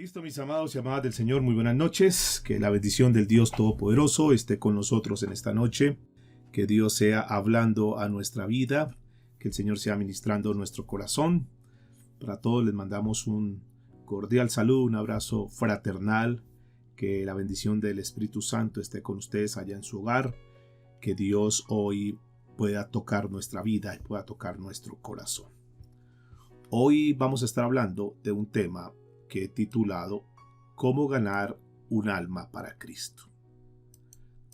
Listo, mis amados y amadas del Señor, muy buenas noches. Que la bendición del Dios Todopoderoso esté con nosotros en esta noche. Que Dios sea hablando a nuestra vida. Que el Señor sea ministrando nuestro corazón. Para todos les mandamos un cordial saludo, un abrazo fraternal. Que la bendición del Espíritu Santo esté con ustedes allá en su hogar. Que Dios hoy pueda tocar nuestra vida y pueda tocar nuestro corazón. Hoy vamos a estar hablando de un tema que he titulado ¿Cómo ganar un alma para Cristo?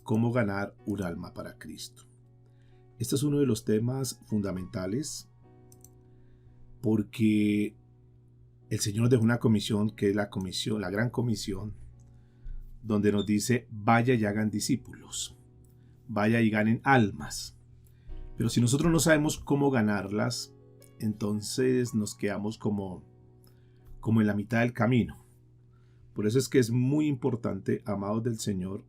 ¿Cómo ganar un alma para Cristo? Este es uno de los temas fundamentales porque el Señor nos dejó una comisión que es la gran comisión, donde nos dice vaya y hagan discípulos, vaya y ganen almas. Pero si nosotros no sabemos cómo ganarlas, entonces nos quedamos como en la mitad del camino. Por eso es que es muy importante, amados del Señor,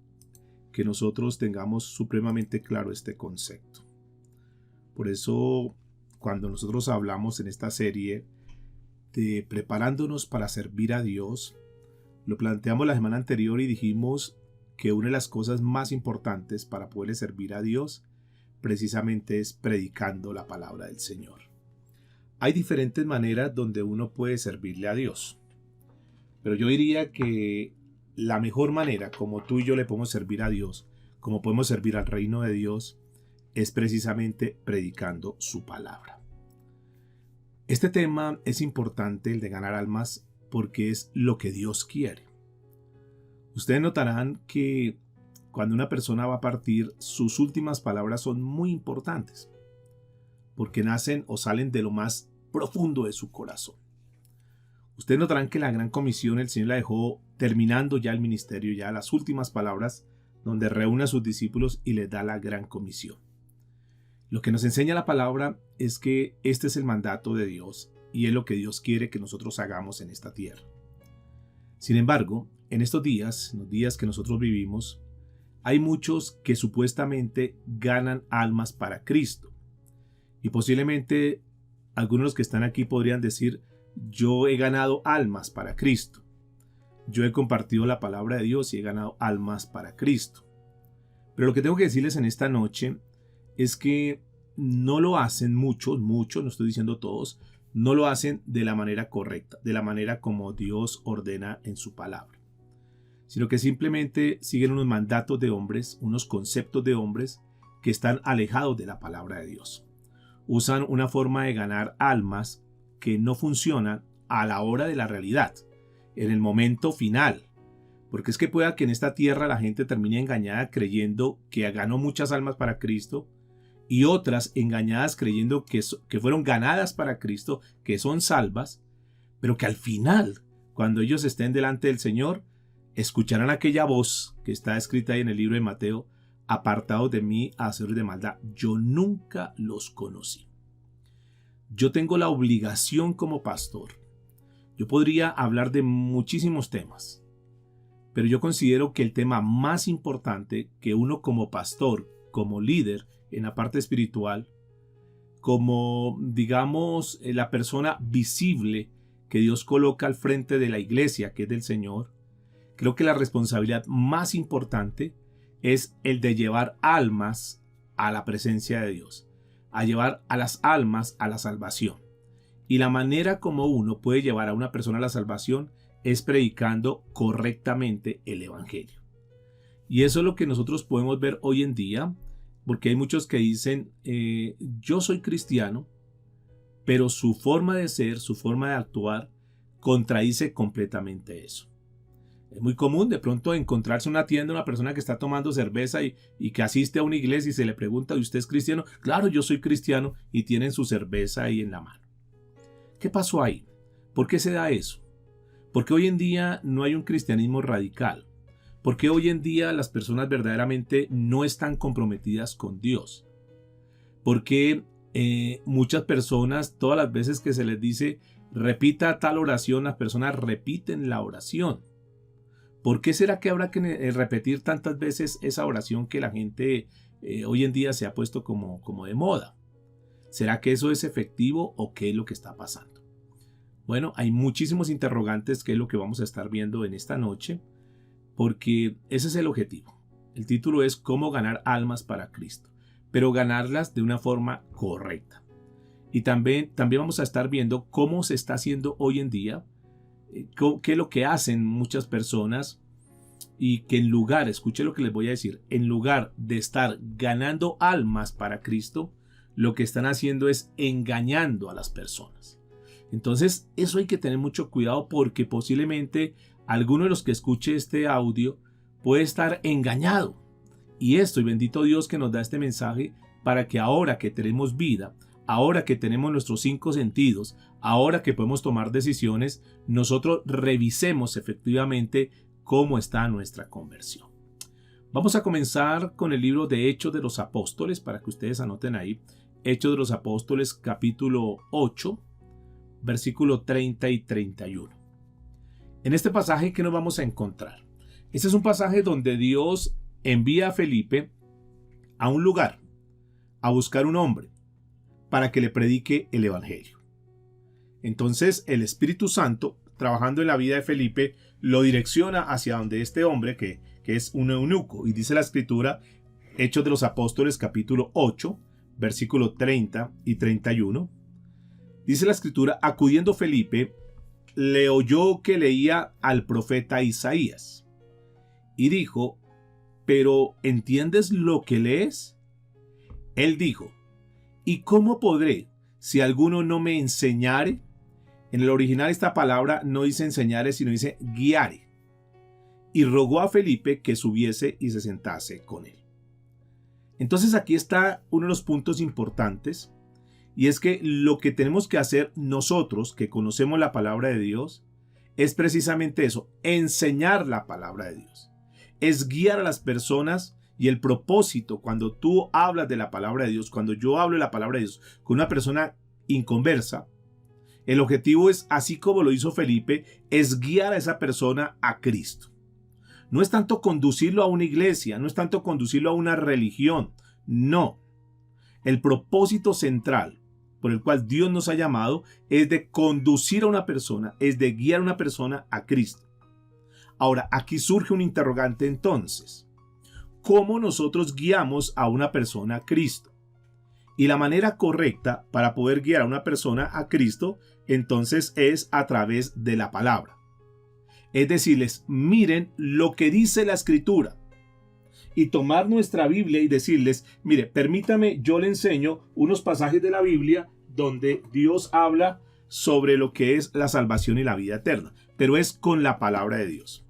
que nosotros tengamos supremamente claro este concepto. Por eso, cuando nosotros hablamos en esta serie de preparándonos para servir a Dios, lo planteamos la semana anterior y dijimos que una de las cosas más importantes para poder servir a Dios precisamente es predicando la palabra del Señor. Hay diferentes maneras donde uno puede servirle a Dios. Pero yo diría que la mejor manera como tú y yo le podemos servir a Dios, como podemos servir al reino de Dios, es precisamente predicando su palabra. Este tema es importante, el de ganar almas, porque es lo que Dios quiere. Ustedes notarán que cuando una persona va a partir, sus últimas palabras son muy importantes, porque nacen o salen de lo más profundo de su corazón. Ustedes notarán que la gran comisión el Señor la dejó terminando ya el ministerio, ya las últimas palabras, donde reúne a sus discípulos y les da la gran comisión. Lo que nos enseña la palabra es que este es el mandato de Dios y es lo que Dios quiere que nosotros hagamos en esta tierra. Sin embargo, en estos días, en los días que nosotros vivimos, hay muchos que supuestamente ganan almas para Cristo. Y posiblemente algunos de los que están aquí podrían decir, yo he ganado almas para Cristo. Yo he compartido la palabra de Dios y he ganado almas para Cristo. Pero lo que tengo que decirles en esta noche es que no lo hacen muchos, no estoy diciendo todos, no lo hacen de la manera correcta, de la manera como Dios ordena en su palabra. Sino que simplemente siguen unos mandatos de hombres, unos conceptos de hombres que están alejados de la palabra de Dios. Usan una forma de ganar almas que no funcionan a la hora de la realidad, en el momento final. Porque es que pueda que en esta tierra la gente termine engañada creyendo que ganó muchas almas para Cristo y otras engañadas creyendo que fueron ganadas para Cristo, que son salvas, pero que al final, cuando ellos estén delante del Señor, escucharán aquella voz que está escrita ahí en el libro de Mateo: apartados de mí, hacedores de maldad, yo nunca los conocí. Yo tengo la obligación como pastor. Yo podría hablar de muchísimos temas, pero yo considero que el tema más importante que uno como pastor, como líder en la parte espiritual, como digamos la persona visible que Dios coloca al frente de la iglesia, que es del Señor, creo que la responsabilidad más importante es el de llevar almas a la presencia de Dios, a llevar a las almas a la salvación. Y la manera como uno puede llevar a una persona a la salvación es predicando correctamente el evangelio. Y eso es lo que nosotros podemos ver hoy en día, porque hay muchos que dicen, yo soy cristiano, pero su forma de ser, su forma de actuar, contradice completamente eso. Es muy común de pronto encontrarse en una tienda una persona que está tomando cerveza y que asiste a una iglesia y se le pregunta, ¿y usted es cristiano? Claro, yo soy cristiano, y tienen su cerveza ahí en la mano. ¿Qué pasó ahí? ¿Por qué se da eso? Porque hoy en día no hay un cristianismo radical. Porque hoy en día las personas verdaderamente no están comprometidas con Dios. Porque muchas personas, todas las veces que se les dice repita tal oración, las personas repiten la oración. ¿Por qué será que habrá que repetir tantas veces esa oración que la gente hoy en día se ha puesto como de moda? ¿Será que eso es efectivo o qué es lo que está pasando? Bueno, hay muchísimos interrogantes que es lo que vamos a estar viendo en esta noche, porque ese es el objetivo. El título es ¿Cómo ganar almas para Cristo? Pero ganarlas de una forma correcta. Y también vamos a estar viendo cómo se está haciendo hoy en día, qué es lo que hacen muchas personas y que en lugar, escuche lo que les voy a decir, en lugar de estar ganando almas para Cristo, lo que están haciendo es engañando a las personas. Entonces, eso hay que tener mucho cuidado porque posiblemente alguno de los que escuche este audio puede estar engañado. Y esto, y bendito Dios que nos da este mensaje para que ahora que tenemos vida, ahora que tenemos nuestros 5 sentidos, ahora que podemos tomar decisiones, nosotros revisemos efectivamente cómo está nuestra conversión. Vamos a comenzar con el libro de Hechos de los Apóstoles, para que ustedes anoten ahí. Hechos de los Apóstoles, capítulo 8, versículo 30 y 31. En este pasaje, ¿qué nos vamos a encontrar? Este es un pasaje donde Dios envía a Felipe a un lugar a buscar un hombre para que le predique el evangelio. Entonces el Espíritu Santo, trabajando en la vida de Felipe, lo direcciona hacia donde este hombre que es un eunuco. Y dice la escritura, Hechos de los Apóstoles capítulo 8, versículo 30 y 31. Dice la escritura, acudiendo Felipe, le oyó que leía al profeta Isaías. Y dijo, ¿pero entiendes lo que lees? Él dijo, ¿y cómo podré si alguno no me enseñare? En el original esta palabra no dice enseñare, sino dice guiare. Y rogó a Felipe que subiese y se sentase con él. Entonces aquí está uno de los puntos importantes, y es que lo que tenemos que hacer nosotros, que conocemos la palabra de Dios, es precisamente eso, enseñar la palabra de Dios. Es guiar a las personas. Y el propósito, cuando tú hablas de la palabra de Dios, cuando yo hablo de la palabra de Dios con una persona inconversa, el objetivo es, así como lo hizo Felipe, es guiar a esa persona a Cristo. No es tanto conducirlo a una iglesia, no es tanto conducirlo a una religión, no. El propósito central por el cual Dios nos ha llamado es de conducir a una persona, es de guiar a una persona a Cristo. Ahora, aquí surge un interrogante entonces. ¿Cómo nosotros guiamos a una persona a Cristo? Y la manera correcta para poder guiar a una persona a Cristo, entonces es a través de la palabra. Es decirles, miren lo que dice la Escritura. Y tomar nuestra Biblia y decirles, mire, permítame, yo le enseño unos pasajes de la Biblia donde Dios habla sobre lo que es la salvación y la vida eterna, pero es con la palabra de Dios.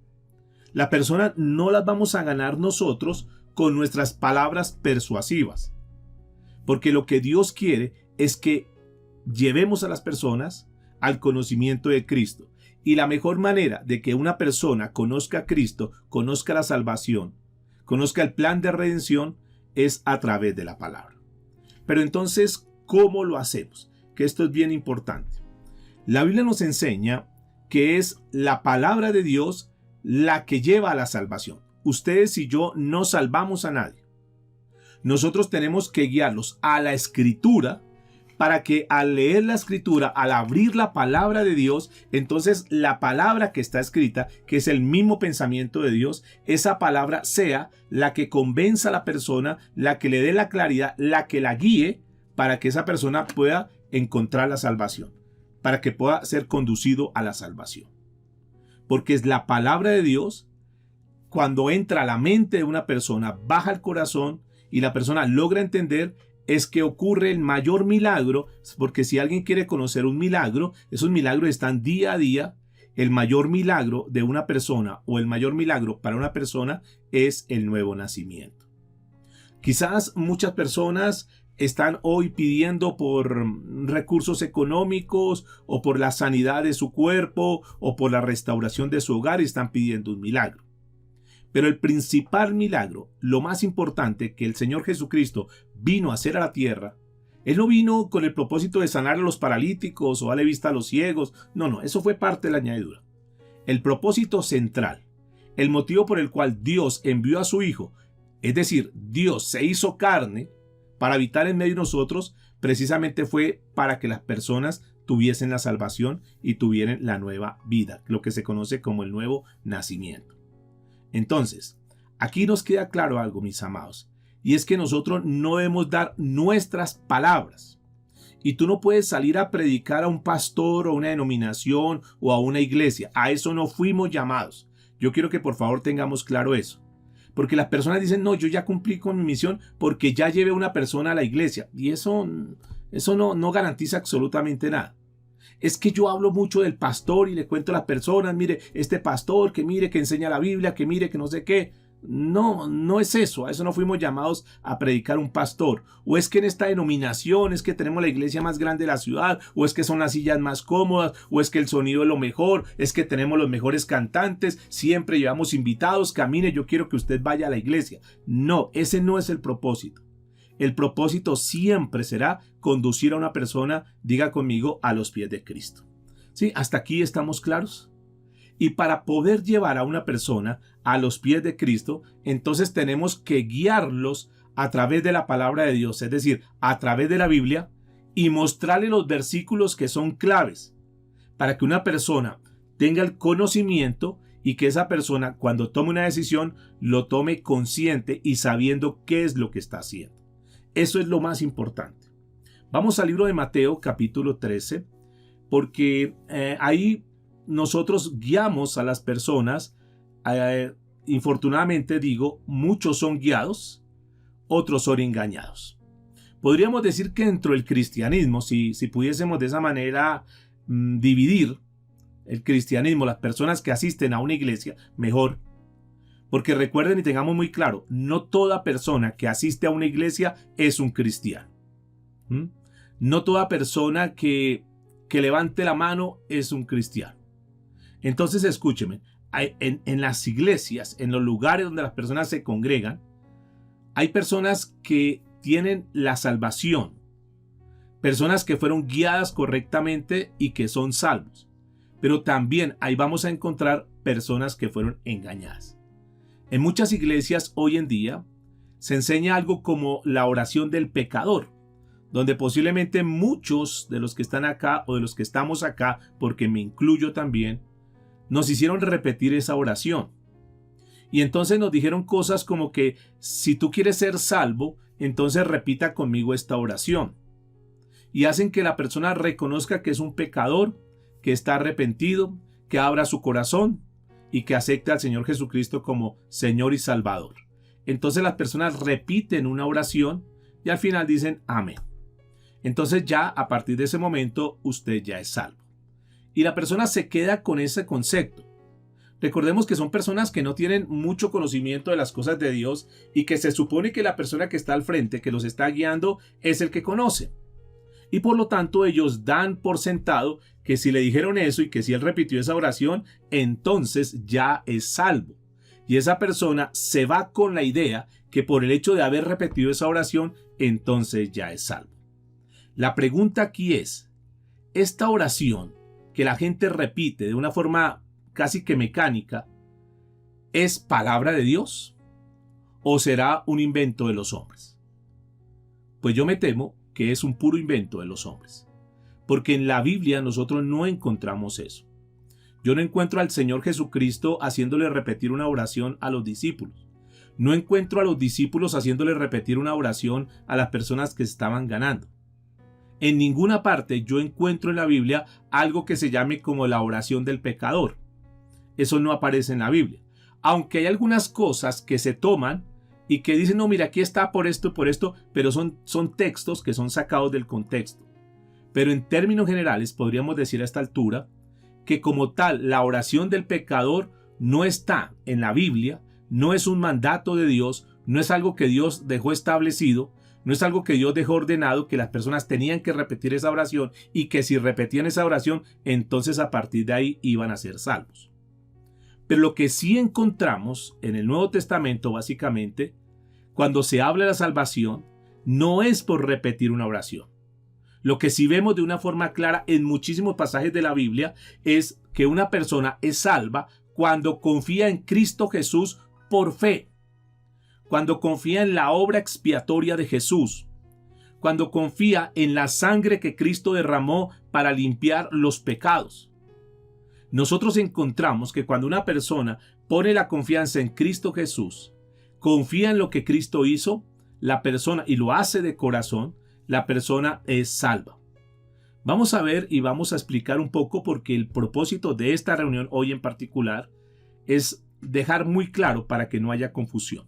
La persona no las vamos a ganar nosotros con nuestras palabras persuasivas. Porque lo que Dios quiere es que llevemos a las personas al conocimiento de Cristo. Y la mejor manera de que una persona conozca a Cristo, conozca la salvación, conozca el plan de redención, es a través de la palabra. Pero entonces, ¿cómo lo hacemos? Que esto es bien importante. La Biblia nos enseña que es la palabra de Dios la que lleva a la salvación. Ustedes y yo no salvamos a nadie. Nosotros tenemos que guiarlos a la Escritura para que al leer la Escritura, al abrir la palabra de Dios, entonces la palabra que está escrita, que es el mismo pensamiento de Dios, esa palabra sea la que convenza a la persona, la que le dé la claridad, la que la guíe para que esa persona pueda encontrar la salvación, para que pueda ser conducido a la salvación. Porque es la palabra de Dios, cuando entra a la mente de una persona, baja al corazón y la persona logra entender, es que ocurre el mayor milagro, porque si alguien quiere conocer un milagro, esos milagros están día a día. El mayor milagro de una persona o el mayor milagro para una persona es el nuevo nacimiento. Quizás muchas personas están hoy pidiendo por recursos económicos o por la sanidad de su cuerpo o por la restauración de su hogar y están pidiendo un milagro. Pero el principal milagro, lo más importante que el Señor Jesucristo vino a hacer a la tierra, Él no vino con el propósito de sanar a los paralíticos o darle vista a los ciegos. No, eso fue parte de la añadidura. El propósito central, el motivo por el cual Dios envió a su Hijo, es decir, Dios se hizo carne para habitar en medio de nosotros, precisamente fue para que las personas tuviesen la salvación y tuvieran la nueva vida, lo que se conoce como el nuevo nacimiento. Entonces, aquí nos queda claro algo, mis amados, y es que nosotros no debemos dar nuestras palabras. Y tú no puedes salir a predicar a un pastor o a una denominación o a una iglesia. A eso no fuimos llamados. Yo quiero que por favor tengamos claro eso. Porque las personas dicen, no, yo ya cumplí con mi misión porque ya llevé a una persona a la iglesia. Y eso no garantiza absolutamente nada. Es que yo hablo mucho del pastor y le cuento a las personas, mire, este pastor que mire, que enseña la Biblia, que mire, que no sé qué. No es eso, a eso no fuimos llamados a predicar un pastor. O es que en esta denominación es que tenemos la iglesia más grande de la ciudad, o es que son las sillas más cómodas, o es que el sonido es lo mejor, es que tenemos los mejores cantantes, siempre llevamos invitados, camine, yo quiero que usted vaya a la iglesia. No, ese no es el propósito. El propósito siempre será conducir a una persona, diga conmigo, a los pies de Cristo. ¿Sí? ¿Hasta aquí estamos claros? Y para poder llevar a una persona a los pies de Cristo, entonces tenemos que guiarlos a través de la palabra de Dios, es decir, a través de la Biblia, y mostrarle los versículos que son claves para que una persona tenga el conocimiento y que esa persona, cuando tome una decisión, lo tome consciente y sabiendo qué es lo que está haciendo. Eso es lo más importante. Vamos al libro de Mateo, capítulo 13, porque ahí nosotros guiamos a las personas. Infortunadamente digo, muchos son guiados, otros son engañados. Podríamos decir que dentro del cristianismo, si pudiésemos de esa manera dividir el cristianismo, las personas que asisten a una iglesia, mejor. Porque recuerden y tengamos muy claro, no toda persona que asiste a una iglesia es un cristiano. No toda persona que levante la mano es un cristiano. Entonces escúcheme, en las iglesias, en los lugares donde las personas se congregan, hay personas que tienen la salvación, personas que fueron guiadas correctamente y que son salvos. Pero también ahí vamos a encontrar personas que fueron engañadas. En muchas iglesias hoy en día se enseña algo como la oración del pecador, donde posiblemente muchos de los que están acá o de los que estamos acá, porque me incluyo también, nos hicieron repetir esa oración. Y entonces nos dijeron cosas como que si tú quieres ser salvo, entonces repita conmigo esta oración. Y hacen que la persona reconozca que es un pecador, que está arrepentido, que abra su corazón y que acepte al Señor Jesucristo como Señor y Salvador. Entonces las personas repiten una oración y al final dicen amén. Entonces ya a partir de ese momento usted ya es salvo. Y la persona se queda con ese concepto. Recordemos que son personas que no tienen mucho conocimiento de las cosas de Dios y que se supone que la persona que está al frente, que los está guiando, es el que conoce. Y por lo tanto ellos dan por sentado que si le dijeron eso y que si él repitió esa oración, entonces ya es salvo. Y esa persona se va con la idea que por el hecho de haber repetido esa oración, entonces ya es salvo. La pregunta aquí es, ¿esta oración que la gente repite de una forma casi que mecánica, ¿es palabra de Dios o será un invento de los hombres? Pues yo me temo que es un puro invento de los hombres, porque en la Biblia nosotros no encontramos eso. Yo no encuentro al Señor Jesucristo haciéndole repetir una oración a los discípulos. No encuentro a los discípulos haciéndole repetir una oración a las personas que estaban ganando. En ninguna parte yo encuentro en la Biblia algo que se llame como la oración del pecador. Eso no aparece en la Biblia. Aunque hay algunas cosas que se toman y que dicen, no, mira, aquí está por esto y por esto, pero son textos que son sacados del contexto. Pero en términos generales podríamos decir a esta altura que como tal la oración del pecador no está en la Biblia, no es un mandato de Dios, no es algo que Dios dejó establecido, no es algo que Dios dejó ordenado, que las personas tenían que repetir esa oración y que si repetían esa oración, entonces a partir de ahí iban a ser salvos. Pero lo que sí encontramos en el Nuevo Testamento, básicamente, cuando se habla de la salvación, no es por repetir una oración. Lo que sí vemos de una forma clara en muchísimos pasajes de la Biblia es que una persona es salva cuando confía en Cristo Jesús por fe. Cuando confía en la obra expiatoria de Jesús. cuando confía en la sangre que Cristo derramó para limpiar los pecados. Nosotros encontramos que cuando una persona pone la confianza en Cristo Jesús, confía en lo que Cristo hizo, la persona, y lo hace de corazón, la persona es salva. Vamos a ver y vamos a explicar un poco, porque el propósito de esta reunión hoy en particular es dejar muy claro para que no haya confusión.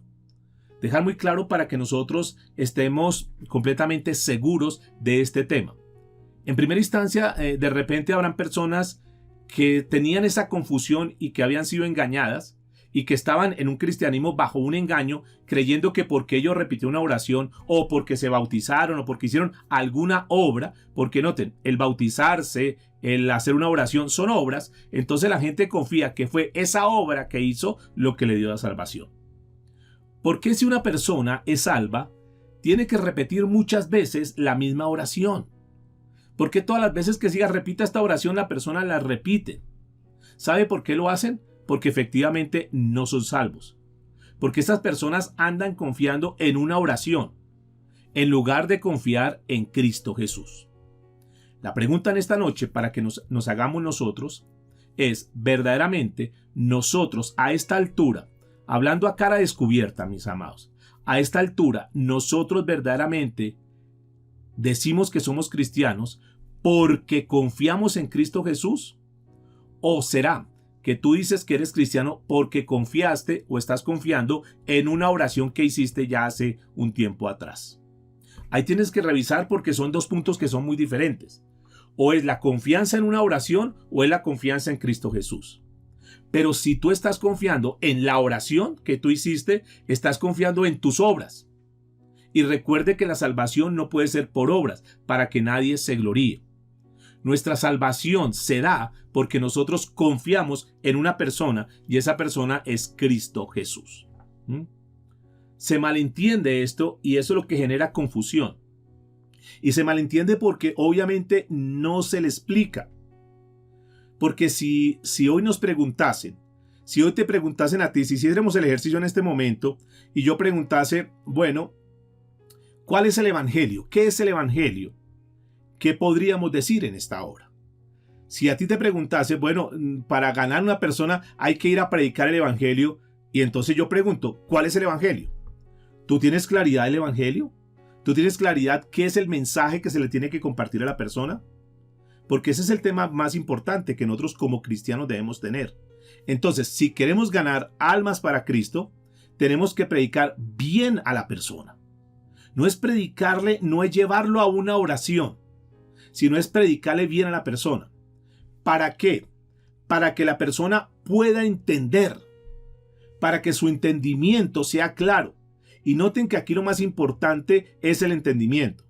Dejar muy claro para que nosotros estemos completamente seguros de este tema. En primera instancia, de repente habrán personas que tenían esa confusión y que habían sido engañadas y que estaban en un cristianismo bajo un engaño, creyendo que porque ellos repitieron una oración o porque se bautizaron o porque hicieron alguna obra, porque noten, el bautizarse, el hacer una oración son obras, entonces la gente confía que fue esa obra que hizo lo que le dio la salvación. ¿Por qué si una persona es salva, tiene que repetir muchas veces la misma oración? ¿Por qué todas las veces que siga repita esta oración la persona la repite? ¿Sabe por qué lo hacen? Porque efectivamente no son salvos. Porque estas personas andan confiando en una oración, en lugar de confiar en Cristo Jesús. La pregunta en esta noche para que nos hagamos nosotros es, verdaderamente nosotros a esta altura, hablando a cara descubierta, mis amados, a esta altura nosotros verdaderamente decimos que somos cristianos porque confiamos en Cristo Jesús? ¿O será que tú dices que eres cristiano porque confiaste o estás confiando en una oración que hiciste ya hace un tiempo atrás? Ahí tienes que revisar, porque son dos puntos que son muy diferentes. O es la confianza en una oración o es la confianza en Cristo Jesús. Pero si tú estás confiando en la oración que tú hiciste, estás confiando en tus obras. Y recuerde que la salvación no puede ser por obras, para que nadie se gloríe. Nuestra salvación se da porque nosotros confiamos en una persona, y esa persona es Cristo Jesús. Se malentiende esto, y eso es lo que genera confusión. Y se malentiende porque obviamente no se le explica. Porque si hoy nos preguntasen, si hoy te preguntasen a ti, si hiciéramos el ejercicio en este momento, y yo preguntase, bueno, ¿cuál es el evangelio? ¿Qué es el evangelio? ¿Qué podríamos decir en esta hora? Si a ti te preguntase, bueno, para ganar una persona hay que ir a predicar el evangelio, y entonces yo pregunto, ¿cuál es el evangelio? ¿Tú tienes claridad del evangelio? ¿Tú tienes claridad qué es el mensaje que se le tiene que compartir a la persona? Porque ese es el tema más importante que nosotros como cristianos debemos tener. Entonces, si queremos ganar almas para Cristo, tenemos que predicar bien a la persona. No es predicarle, no es llevarlo a una oración, sino es predicarle bien a la persona. ¿Para qué? Para que la persona pueda entender, para que su entendimiento sea claro. Y noten que aquí lo más importante es el entendimiento.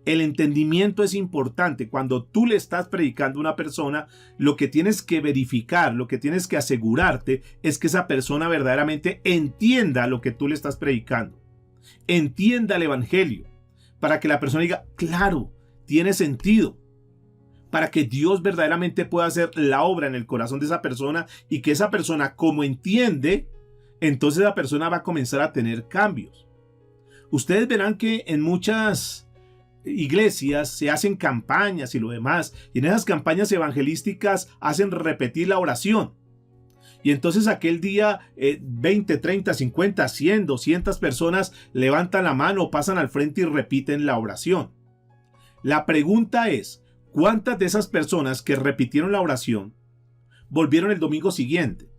El entendimiento es importante. Cuando tú le estás predicando a una persona, lo que tienes que verificar, lo que tienes que asegurarte es que esa persona verdaderamente entienda lo que tú le estás predicando. Entienda el evangelio, para que la persona diga, claro, tiene sentido, para que Dios verdaderamente pueda hacer la obra en el corazón de esa persona, y que esa persona, como entiende, entonces la persona va a comenzar a tener cambios. Ustedes verán que en muchas iglesias se hacen campañas y lo demás, y en esas campañas evangelísticas hacen repetir la oración. Y entonces aquel día 20, 30, 50, 100, 200 personas levantan la mano, pasan al frente y repiten la oración. La pregunta es, ¿cuántas de esas personas que repitieron la oración volvieron el domingo siguiente?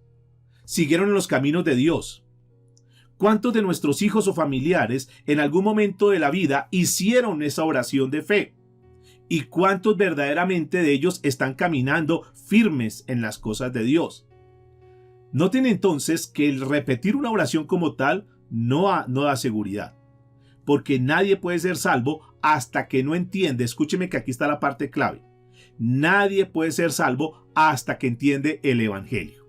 ¿Siguieron en los caminos de Dios? ¿Cuántos de nuestros hijos o familiares en algún momento de la vida hicieron esa oración de fe? ¿Y cuántos verdaderamente de ellos están caminando firmes en las cosas de Dios? Noten entonces que el repetir una oración como tal no da seguridad, porque nadie puede ser salvo hasta que no entiende. Escúcheme que aquí está la parte clave. Nadie puede ser salvo hasta que entiende el evangelio.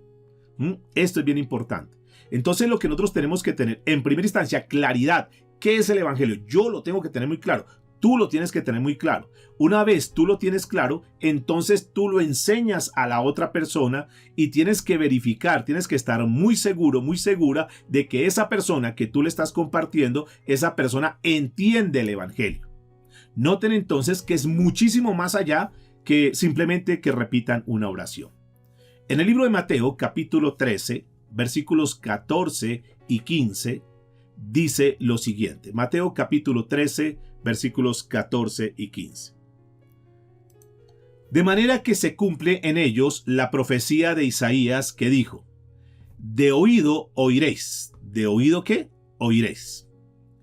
Esto es bien importante. Entonces lo que nosotros tenemos que tener en primera instancia, claridad. ¿Qué es el evangelio? Yo lo tengo que tener muy claro. Tú lo tienes que tener muy claro. Una vez tú lo tienes claro, entonces tú lo enseñas a la otra persona, y tienes que verificar, tienes que estar muy seguro, muy segura de que esa persona que tú le estás compartiendo, esa persona entiende el evangelio. Noten entonces que es muchísimo más allá que simplemente que repitan una oración. En el libro de Mateo, capítulo 13, versículos 14 y 15, dice lo siguiente. Mateo capítulo 13, versículos 14 y 15. De manera que se cumple en ellos la profecía de Isaías que dijo: de oído oiréis. ¿De oído qué? Oiréis.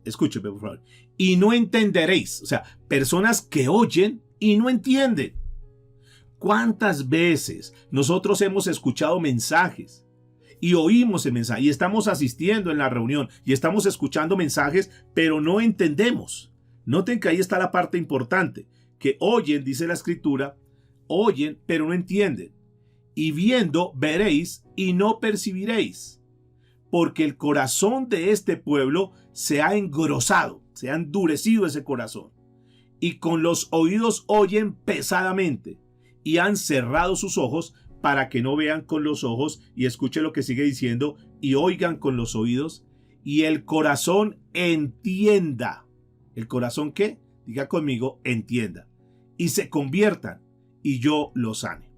Escúcheme, por favor. Y no entenderéis. O sea, personas que oyen y no entienden. ¿Cuántas veces nosotros hemos escuchado mensajes y oímos el mensaje y estamos asistiendo en la reunión y estamos escuchando mensajes, pero no entendemos? Noten que ahí está la parte importante, que oyen, dice la escritura, oyen, pero no entienden. Y viendo, veréis y no percibiréis, porque el corazón de este pueblo se ha engrosado, se ha endurecido ese corazón, y con los oídos oyen pesadamente, y han cerrado sus ojos para que no vean con los ojos, y escuche lo que sigue diciendo, y oigan con los oídos, y el corazón entienda. ¿El corazón qué? Diga conmigo, entienda. Y se conviertan, y yo los sane.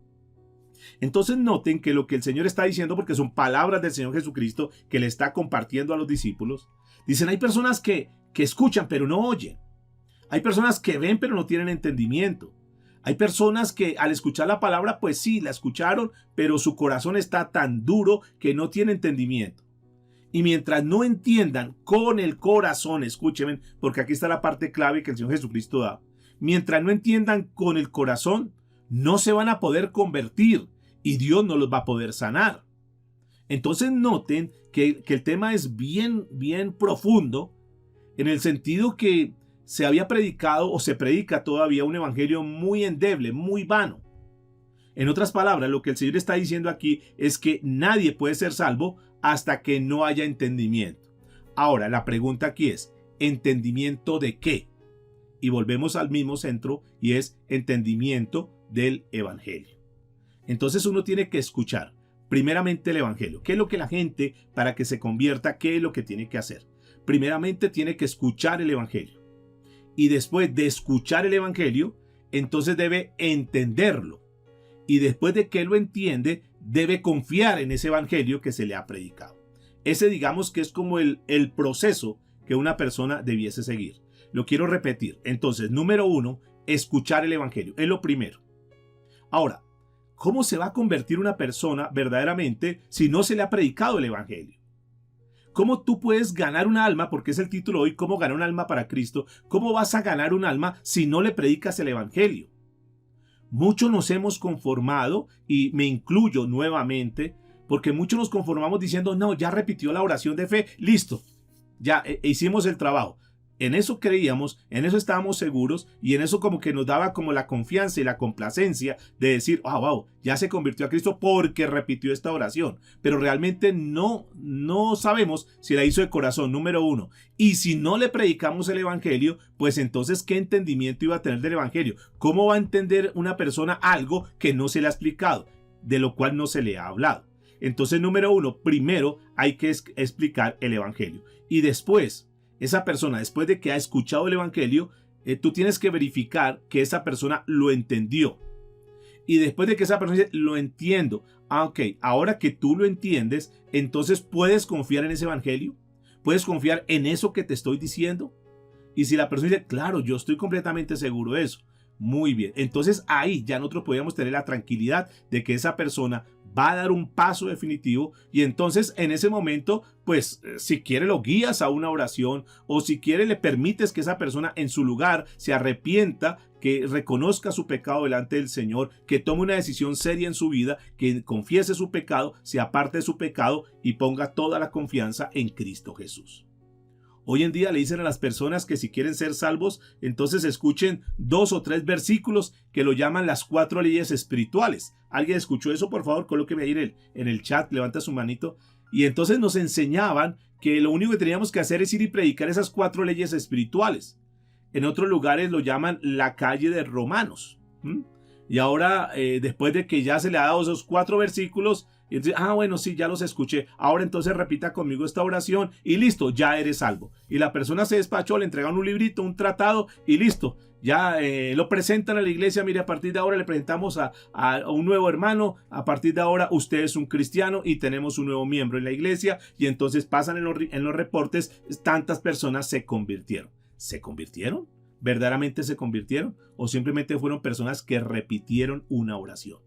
Entonces noten que lo que el Señor está diciendo, porque son palabras del Señor Jesucristo que le está compartiendo a los discípulos, dicen, hay personas que escuchan pero no oyen. Hay personas que ven pero no tienen entendimiento. Hay personas que al escuchar la palabra, pues sí, la escucharon, pero su corazón está tan duro que no tiene entendimiento. Y mientras no entiendan con el corazón, escúchenme, porque aquí está la parte clave que el Señor Jesucristo da. Mientras no entiendan con el corazón, no se van a poder convertir y Dios no los va a poder sanar. Entonces noten que el tema es bien profundo, en el sentido que se había predicado o se predica todavía un evangelio muy endeble, muy vano. En otras palabras, lo que el Señor está diciendo aquí es que nadie puede ser salvo hasta que no haya entendimiento. Ahora, la pregunta aquí es, ¿entendimiento de qué? Y volvemos al mismo centro, y es entendimiento del evangelio. Entonces uno tiene que escuchar primeramente el evangelio. ¿Qué es lo que la gente, para que se convierta, qué es lo que tiene que hacer? Primeramente tiene que escuchar el evangelio. Y después de escuchar el evangelio, entonces debe entenderlo. Y después de que lo entiende, debe confiar en ese evangelio que se le ha predicado. Ese, digamos, que es como el proceso que una persona debiese seguir. Lo quiero repetir. Entonces, número 1, escuchar el evangelio. Es lo primero. Ahora, ¿cómo se va a convertir una persona verdaderamente si no se le ha predicado el evangelio? ¿Cómo tú puedes ganar un alma? Porque es el título hoy, ¿cómo ganar un alma para Cristo? ¿Cómo vas a ganar un alma si no le predicas el evangelio? Muchos nos hemos conformado, y me incluyo nuevamente, porque muchos nos conformamos diciendo, no, ya repitió la oración de fe, listo, ya hicimos el trabajo. En eso creíamos, en eso estábamos seguros, y en eso como que nos daba como la confianza y la complacencia de decir, wow, ya se convirtió a Cristo porque repitió esta oración. Pero realmente no sabemos si la hizo de corazón, número 1. Y si no le predicamos el evangelio, pues entonces, ¿qué entendimiento iba a tener del evangelio? ¿Cómo va a entender una persona algo que no se le ha explicado, de lo cual no se le ha hablado? Entonces, número 1, primero hay que explicar el evangelio. Y después, esa persona, después de que ha escuchado el evangelio, tú tienes que verificar que esa persona lo entendió. Y después de que esa persona dice, lo entiendo. Ok, ahora que tú lo entiendes, entonces puedes confiar en ese evangelio. Puedes confiar en eso que te estoy diciendo. Y si la persona dice, claro, yo estoy completamente seguro de eso. Muy bien. Entonces ahí ya nosotros podríamos tener la tranquilidad de que esa persona va a dar un paso definitivo, y entonces en ese momento, pues si quiere lo guías a una oración, o si quiere le permites que esa persona en su lugar se arrepienta, que reconozca su pecado delante del Señor, que tome una decisión seria en su vida, que confiese su pecado, se aparte de su pecado y ponga toda la confianza en Cristo Jesús. Hoy en día le dicen a las personas que si quieren ser salvos, entonces escuchen 2 o 3 versículos que lo llaman las 4 leyes espirituales. ¿Alguien escuchó eso? Por favor, colóqueme ahí en el chat, levanta su manito. Y entonces nos enseñaban que lo único que teníamos que hacer es ir y predicar esas 4 leyes espirituales. En otros lugares lo llaman la calle de Romanos. Y ahora, después de que ya se le ha dado esos 4 versículos, Y dice, bueno, sí, ya los escuché. Ahora entonces repita conmigo esta oración y listo, ya eres salvo. Y la persona se despachó, le entregan un librito, un tratado y listo. Ya lo presentan a la iglesia. Mire, a partir de ahora le presentamos a un nuevo hermano. A partir de ahora usted es un cristiano y tenemos un nuevo miembro en la iglesia. Y entonces pasan en los reportes, tantas personas se convirtieron. ¿Se convirtieron? ¿Verdaderamente se convirtieron? ¿O simplemente fueron personas que repitieron una oración?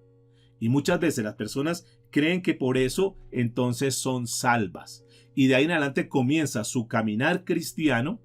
Y muchas veces las personas creen que por eso entonces son salvas. Y de ahí en adelante comienza su caminar cristiano,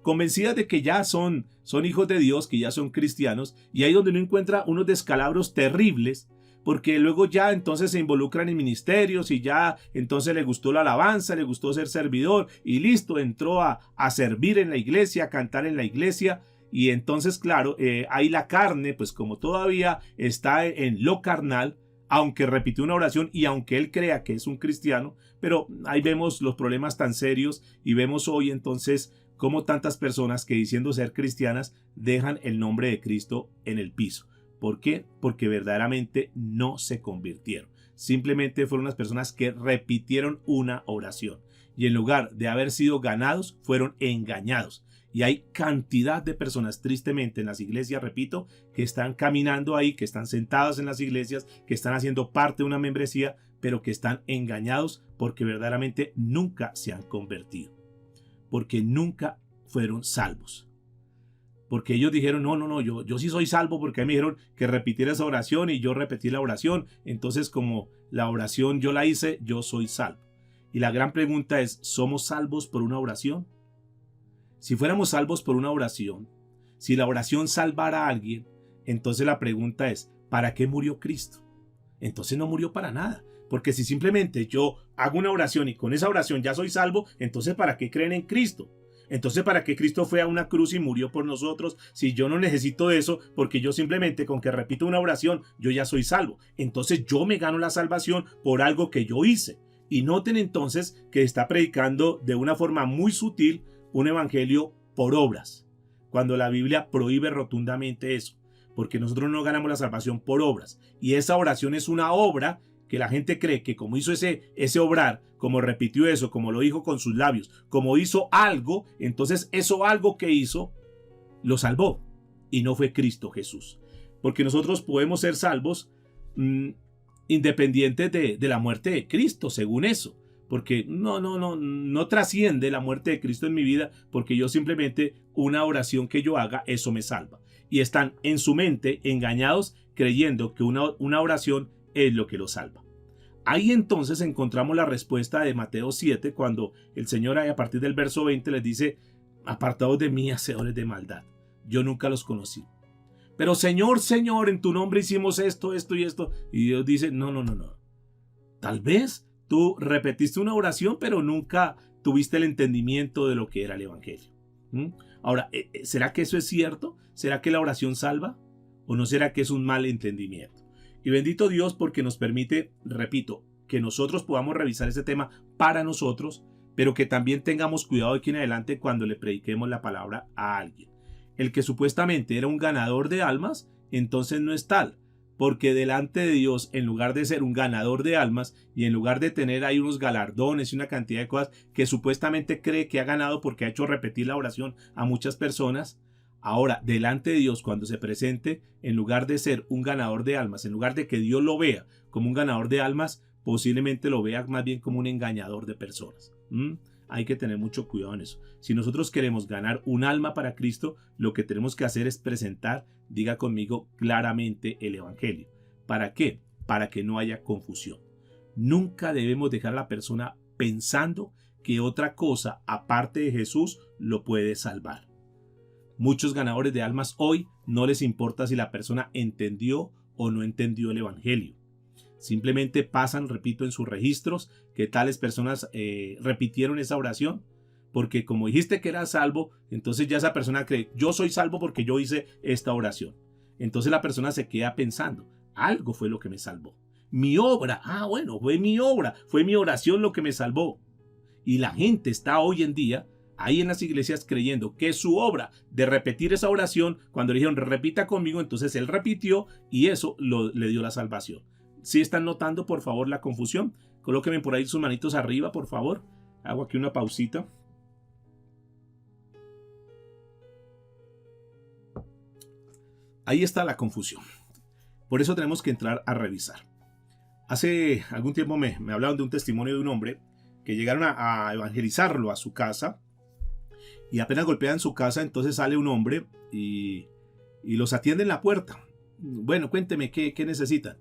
convencidas de que ya son hijos de Dios, que ya son cristianos. Y ahí donde uno encuentra unos descalabros terribles, porque luego ya entonces se involucran en ministerios y ya entonces le gustó la alabanza, le gustó ser servidor y listo, entró a servir en la iglesia, a cantar en la iglesia. Y entonces, claro, ahí la carne, pues como todavía está en lo carnal, aunque repitió una oración y aunque él crea que es un cristiano, pero ahí vemos los problemas tan serios y vemos hoy entonces cómo tantas personas que diciendo ser cristianas dejan el nombre de Cristo en el piso. ¿Por qué? Porque verdaderamente no se convirtieron. Simplemente fueron unas personas que repitieron una oración y en lugar de haber sido ganados, fueron engañados. Y hay cantidad de personas, tristemente, en las iglesias, repito, que están caminando ahí, que están sentados en las iglesias, que están haciendo parte de una membresía, pero que están engañados porque verdaderamente nunca se han convertido. Porque nunca fueron salvos. Porque ellos dijeron, no, yo sí soy salvo porque a mí me dijeron que repitiera esa oración y yo repetí la oración. Entonces, como la oración yo la hice, yo soy salvo. Y la gran pregunta es, ¿somos salvos por una oración? Si fuéramos salvos por una oración, si la oración salvara a alguien, entonces la pregunta es, ¿para qué murió Cristo? Entonces no murió para nada. Porque si simplemente yo hago una oración y con esa oración ya soy salvo, entonces ¿para qué creen en Cristo? Entonces ¿para qué Cristo fue a una cruz y murió por nosotros si yo no necesito eso? Porque yo simplemente con que repito una oración yo ya soy salvo. Entonces yo me gano la salvación por algo que yo hice. Y noten entonces que está predicando de una forma muy sutil un evangelio por obras, cuando la Biblia prohíbe rotundamente eso, porque nosotros no ganamos la salvación por obras, y esa oración es una obra que la gente cree que como hizo ese obrar, como repitió eso, como lo dijo con sus labios, como hizo algo, entonces eso algo que hizo lo salvó, y no fue Cristo Jesús, porque nosotros podemos ser salvos independientes de la muerte de Cristo, según eso. Porque no trasciende la muerte de Cristo en mi vida, porque yo simplemente una oración que yo haga, eso me salva. Y están en su mente engañados creyendo que una oración es lo que los salva. Ahí entonces encontramos la respuesta de Mateo 7, cuando el Señor a partir del verso 20 les dice, apartados de mí, hacedores de maldad, yo nunca los conocí. Pero Señor, en tu nombre hicimos esto y esto. Y Dios dice, no. Tal vez tú repetiste una oración, pero nunca tuviste el entendimiento de lo que era el evangelio. Ahora, ¿será que eso es cierto? ¿Será que la oración salva? ¿O no será que es un mal entendimiento? Y bendito Dios porque nos permite, repito, que nosotros podamos revisar ese tema para nosotros, pero que también tengamos cuidado de aquí en adelante cuando le prediquemos la palabra a alguien. El que supuestamente era un ganador de almas, entonces no es tal. Porque delante de Dios, en lugar de ser un ganador de almas y en lugar de tener ahí unos galardones y una cantidad de cosas que supuestamente cree que ha ganado porque ha hecho repetir la oración a muchas personas, ahora delante de Dios cuando se presente, en lugar de ser un ganador de almas, en lugar de que Dios lo vea como un ganador de almas, posiblemente lo vea más bien como un engañador de personas. Hay que tener mucho cuidado en eso. Si nosotros queremos ganar un alma para Cristo, lo que tenemos que hacer es presentar, diga conmigo, claramente el evangelio. ¿Para qué? Para que no haya confusión. Nunca debemos dejar a la persona pensando que otra cosa aparte de Jesús lo puede salvar. Muchos ganadores de almas hoy no les importa si la persona entendió o no entendió el evangelio. Simplemente pasan, repito, en sus registros que tales personas repitieron esa oración. Porque como dijiste que eras salvo, entonces ya esa persona cree, yo soy salvo porque yo hice esta oración. Entonces la persona se queda pensando, algo fue lo que me salvó. Mi obra, fue mi obra, fue mi oración lo que me salvó. Y la gente está hoy en día ahí en las iglesias creyendo que su obra de repetir esa oración, cuando le dijeron repita conmigo, entonces él repitió y eso le dio la salvación. ¿Sí están notando, por favor, la confusión? Colóquenme por ahí sus manitos arriba, por favor. Hago aquí una pausita. Ahí está la confusión. Por eso tenemos que entrar a revisar. Hace algún tiempo me hablaron de un testimonio de un hombre que llegaron a evangelizarlo a su casa, y apenas golpean su casa, entonces sale un hombre y los atiende en la puerta. Bueno, cuénteme, ¿qué necesitan?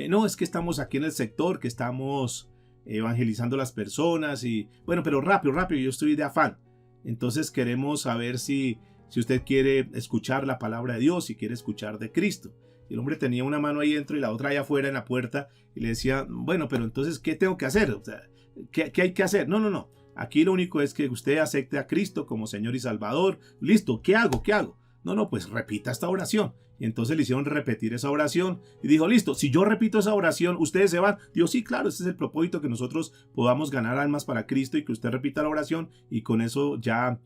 No, es que estamos aquí en el sector, que estamos evangelizando a las personas y bueno, pero rápido, yo estoy de afán. Entonces queremos saber si usted quiere escuchar la palabra de Dios, si quiere escuchar de Cristo. Y el hombre tenía una mano ahí dentro y la otra allá afuera en la puerta y le decía, bueno, pero entonces, ¿qué tengo que hacer? O sea, ¿qué hay que hacer? No. Aquí lo único es que usted acepte a Cristo como Señor y Salvador. Listo, ¿qué hago? No, pues repita esta oración. Y entonces le hicieron repetir esa oración y dijo, listo, si yo repito esa oración, ¿ustedes se van? Dijo, sí, claro, ese es el propósito, que nosotros podamos ganar almas para Cristo y que usted repita la oración y con eso ya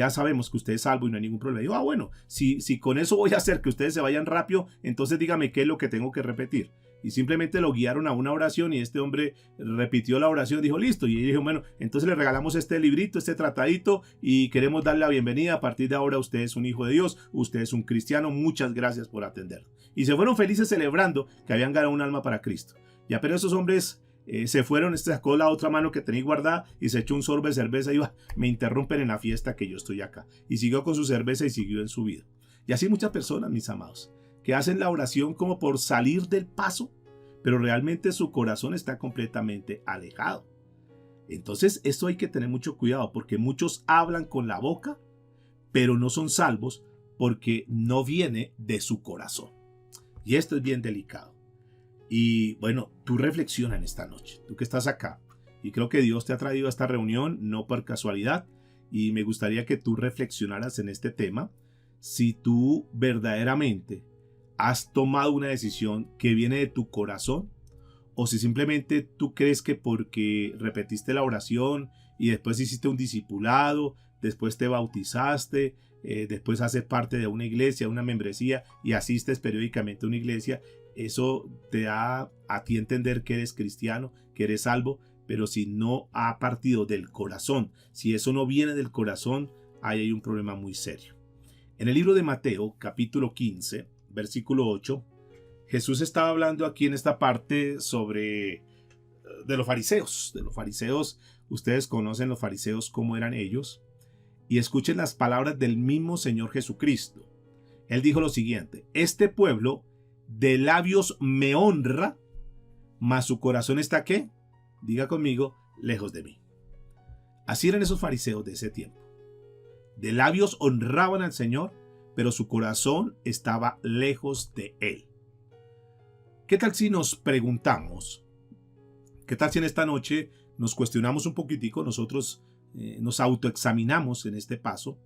sabemos que usted es salvo y no hay ningún problema. Digo, bueno, si con eso voy a hacer que ustedes se vayan rápido, entonces dígame qué es lo que tengo que repetir. Y simplemente lo guiaron a una oración y este hombre repitió la oración, dijo, listo. Y dijo, bueno, entonces le regalamos este librito, este tratadito y queremos darle la bienvenida. A partir de ahora usted es un hijo de Dios, usted es un cristiano, muchas gracias por atender. Y se fueron felices celebrando que habían ganado un alma para Cristo. Ya, pero esos hombres se fueron, sacó la otra mano que tenía guardada y se echó un sorbo de cerveza y me interrumpen en la fiesta que yo estoy acá. Y siguió con su cerveza y siguió en su vida. Y así muchas personas, mis amados, que hacen la oración como por salir del paso, pero realmente su corazón está completamente alejado. Entonces esto hay que tener mucho cuidado, porque muchos hablan con la boca, pero no son salvos porque no viene de su corazón. Y esto es bien delicado. Y bueno, tú reflexiona en esta noche, tú que estás acá, y creo que Dios te ha traído a esta reunión no por casualidad, y me gustaría que tú reflexionaras en este tema, si tú verdaderamente has tomado una decisión que viene de tu corazón, o si simplemente tú crees que porque repetiste la oración y después hiciste un discipulado, después te bautizaste, después haces parte de una iglesia, una membresía y asistes periódicamente a una iglesia, eso te da a ti entender que eres cristiano, que eres salvo, pero si no ha partido del corazón, si eso no viene del corazón, ahí hay un problema muy serio. En el libro de Mateo, capítulo 15, versículo 8, Jesús estaba hablando aquí en esta parte sobre de los fariseos. Ustedes conocen los fariseos, cómo eran ellos. Y escuchen las palabras del mismo Señor Jesucristo. Él dijo lo siguiente: este pueblo de labios me honra, mas su corazón está, ¿qué? Diga conmigo, lejos de mí. Así eran esos fariseos de ese tiempo. De labios honraban al Señor, pero su corazón estaba lejos de Él. ¿Qué tal si nos preguntamos? ¿Qué tal si en esta noche nos cuestionamos un poquitico, nosotros nos autoexaminamos en este paso?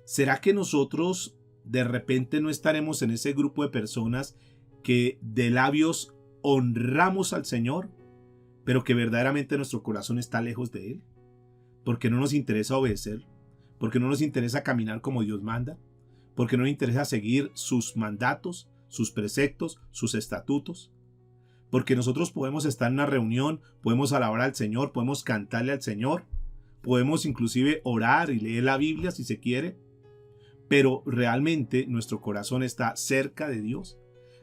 ¿Será que nosotros de repente no estaremos en ese grupo de personas que de labios honramos al Señor, pero que verdaderamente nuestro corazón está lejos de Él? Porque no nos interesa obedecer, porque no nos interesa caminar como Dios manda, porque no nos interesa seguir sus mandatos, sus preceptos, sus estatutos. Porque nosotros podemos estar en una reunión, podemos alabar al Señor, podemos cantarle al Señor, podemos inclusive orar y leer la Biblia si se quiere, pero realmente nuestro corazón está cerca de Dios.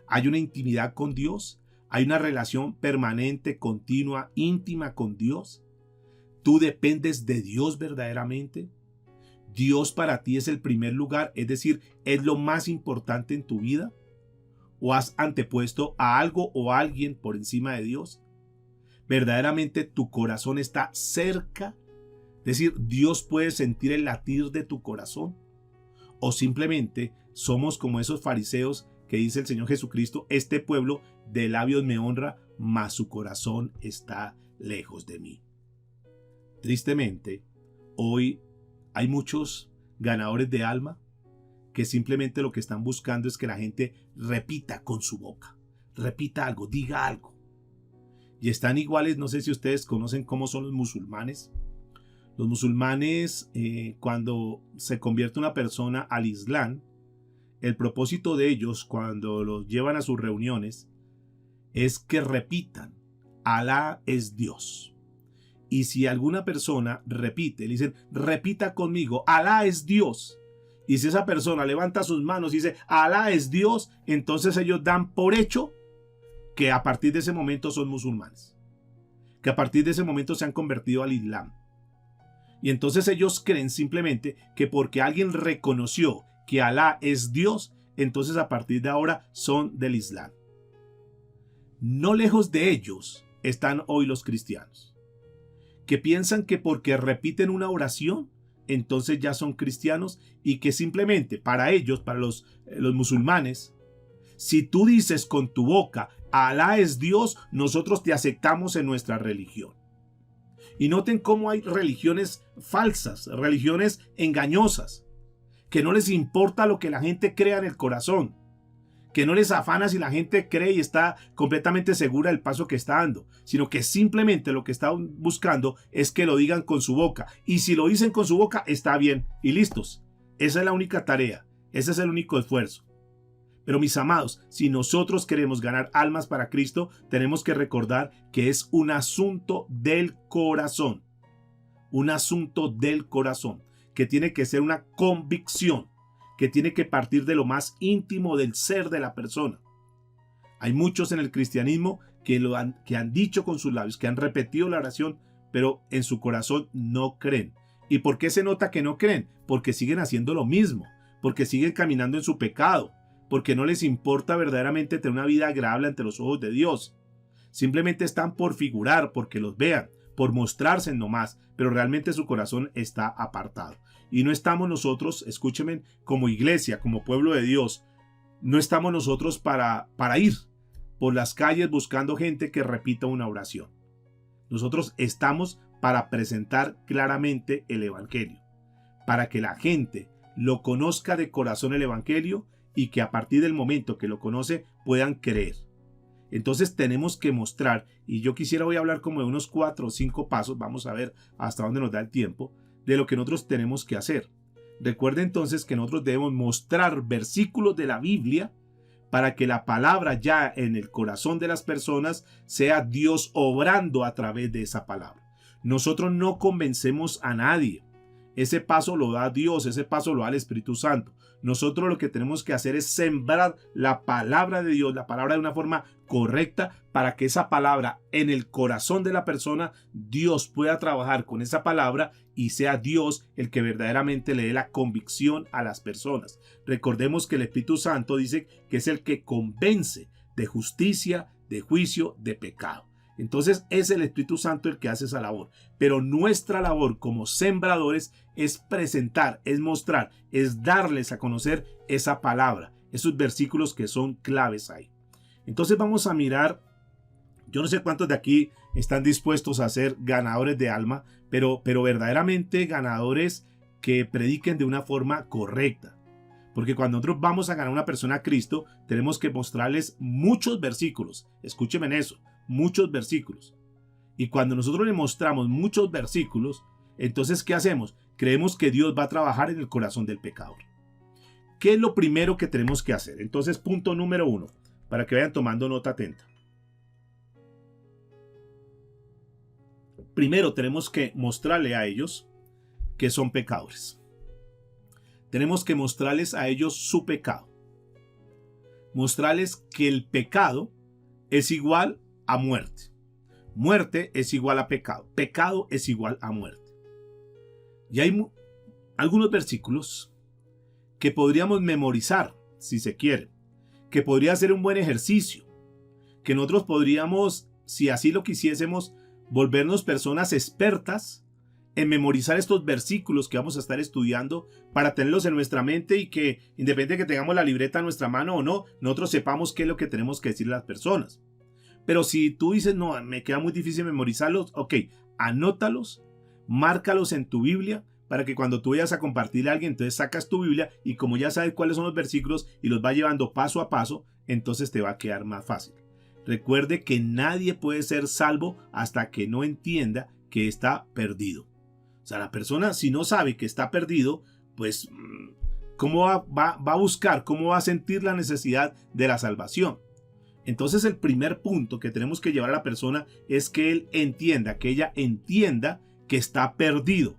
Hay una intimidad con Dios, hay una relación permanente, continua, íntima con Dios. ¿Tú dependes de Dios verdaderamente? ¿Dios para ti es el primer lugar, es decir, es lo más importante en tu vida? ¿O has antepuesto a algo o a alguien por encima de Dios? ¿Verdaderamente tu corazón está cerca? Es decir, ¿Dios puede sentir el latir de tu corazón? ¿O simplemente somos como esos fariseos que dice el Señor Jesucristo: este pueblo de labios me honra, mas su corazón está lejos de mí? Tristemente, hoy hay muchos ganadores de alma que simplemente lo que están buscando es que la gente repita con su boca, repita algo, diga algo. Y están iguales, no sé si ustedes conocen cómo son los musulmanes. Los musulmanes, cuando se convierte una persona al Islam, el propósito de ellos, cuando los llevan a sus reuniones, es que repitan: Alá es Dios. Y si alguna persona repite, le dicen: repita conmigo, Alá es Dios. Y si esa persona levanta sus manos y dice: Alá es Dios, entonces ellos dan por hecho que a partir de ese momento son musulmanes, que a partir de ese momento se han convertido al Islam. Y entonces ellos creen simplemente que porque alguien reconoció que Alá es Dios, entonces a partir de ahora son del Islam. No lejos de ellos están hoy los cristianos, que piensan que porque repiten una oración, entonces ya son cristianos, y que simplemente para ellos, para los musulmanes, si tú dices con tu boca Alá es Dios, nosotros te aceptamos en nuestra religión. Y noten cómo hay religiones falsas, religiones engañosas, que no les importa lo que la gente crea en el corazón, que no les afana si la gente cree y está completamente segura del paso que está dando, sino que simplemente lo que están buscando es que lo digan con su boca. Y si lo dicen con su boca, está bien y listos. Esa es la única tarea, ese es el único esfuerzo. Pero mis amados, si nosotros queremos ganar almas para Cristo, tenemos que recordar que es un asunto del corazón. Un asunto del corazón, que tiene que ser una convicción, que tiene que partir de lo más íntimo del ser de la persona. Hay muchos en el cristianismo que han dicho con sus labios, que han repetido la oración, pero en su corazón no creen. ¿Y por qué se nota que no creen? Porque siguen haciendo lo mismo, porque siguen caminando en su pecado, porque no les importa verdaderamente tener una vida agradable ante los ojos de Dios. Simplemente están por figurar, porque los vean, por mostrarse nomás, pero realmente su corazón está apartado. Y no estamos nosotros, escúchenme, como iglesia, como pueblo de Dios, no estamos nosotros para ir por las calles buscando gente que repita una oración. Nosotros estamos para presentar claramente el Evangelio, para que la gente lo conozca de corazón el Evangelio y que a partir del momento que lo conoce puedan creer. Entonces tenemos que mostrar, y yo quisiera hoy hablar como de unos 4 o 5 pasos, vamos a ver hasta dónde nos da el tiempo, de lo que nosotros tenemos que hacer. Recuerde entonces que nosotros debemos mostrar versículos de la Biblia para que la palabra ya en el corazón de las personas sea Dios obrando a través de esa palabra. Nosotros no convencemos a nadie. Ese paso lo da Dios, ese paso lo da el Espíritu Santo. Nosotros lo que tenemos que hacer es sembrar la palabra de Dios, la palabra de una forma correcta, para que esa palabra en el corazón de la persona, Dios pueda trabajar con esa palabra y sea Dios el que verdaderamente le dé la convicción a las personas. Recordemos que el Espíritu Santo dice que es el que convence de justicia, de juicio, de pecado. Entonces es el Espíritu Santo el que hace esa labor. Pero nuestra labor como sembradores es presentar, es mostrar, es darles a conocer esa palabra, esos versículos que son claves ahí. Entonces vamos a mirar, yo no sé cuántos de aquí están dispuestos a ser ganadores de alma, pero verdaderamente ganadores que prediquen de una forma correcta. Porque cuando nosotros vamos a ganar a una persona a Cristo, tenemos que mostrarles muchos versículos. Escúchenme en eso. Muchos versículos. Y cuando nosotros le mostramos muchos versículos, entonces ¿qué hacemos? Creemos que Dios va a trabajar en el corazón del pecador. ¿Qué es lo primero que tenemos que hacer? Entonces, punto número 1, para que vayan tomando nota atenta. Primero tenemos que mostrarle a ellos que son pecadores. Tenemos que mostrarles a ellos su pecado. Mostrarles que el pecado es igual a muerte. Muerte es igual a pecado. Pecado es igual a muerte. Y hay algunos versículos que podríamos memorizar, si se quiere, que podría ser un buen ejercicio, que nosotros podríamos, si así lo quisiésemos, volvernos personas expertas en memorizar estos versículos que vamos a estar estudiando para tenerlos en nuestra mente y que, independientemente de que tengamos la libreta en nuestra mano o no, nosotros sepamos qué es lo que tenemos que decirle a las personas. Pero si tú dices, no, me queda muy difícil memorizarlos, ok, anótalos, márcalos en tu Biblia, para que cuando tú vayas a compartirle a alguien, entonces sacas tu Biblia y como ya sabes cuáles son los versículos y los vas llevando paso a paso, entonces te va a quedar más fácil. Recuerde que nadie puede ser salvo hasta que no entienda que está perdido. O sea, la persona, si no sabe que está perdido, pues, ¿cómo va a buscar? ¿Cómo va a sentir la necesidad de la salvación? Entonces el primer punto que tenemos que llevar a la persona es que él entienda, que ella entienda que está perdido,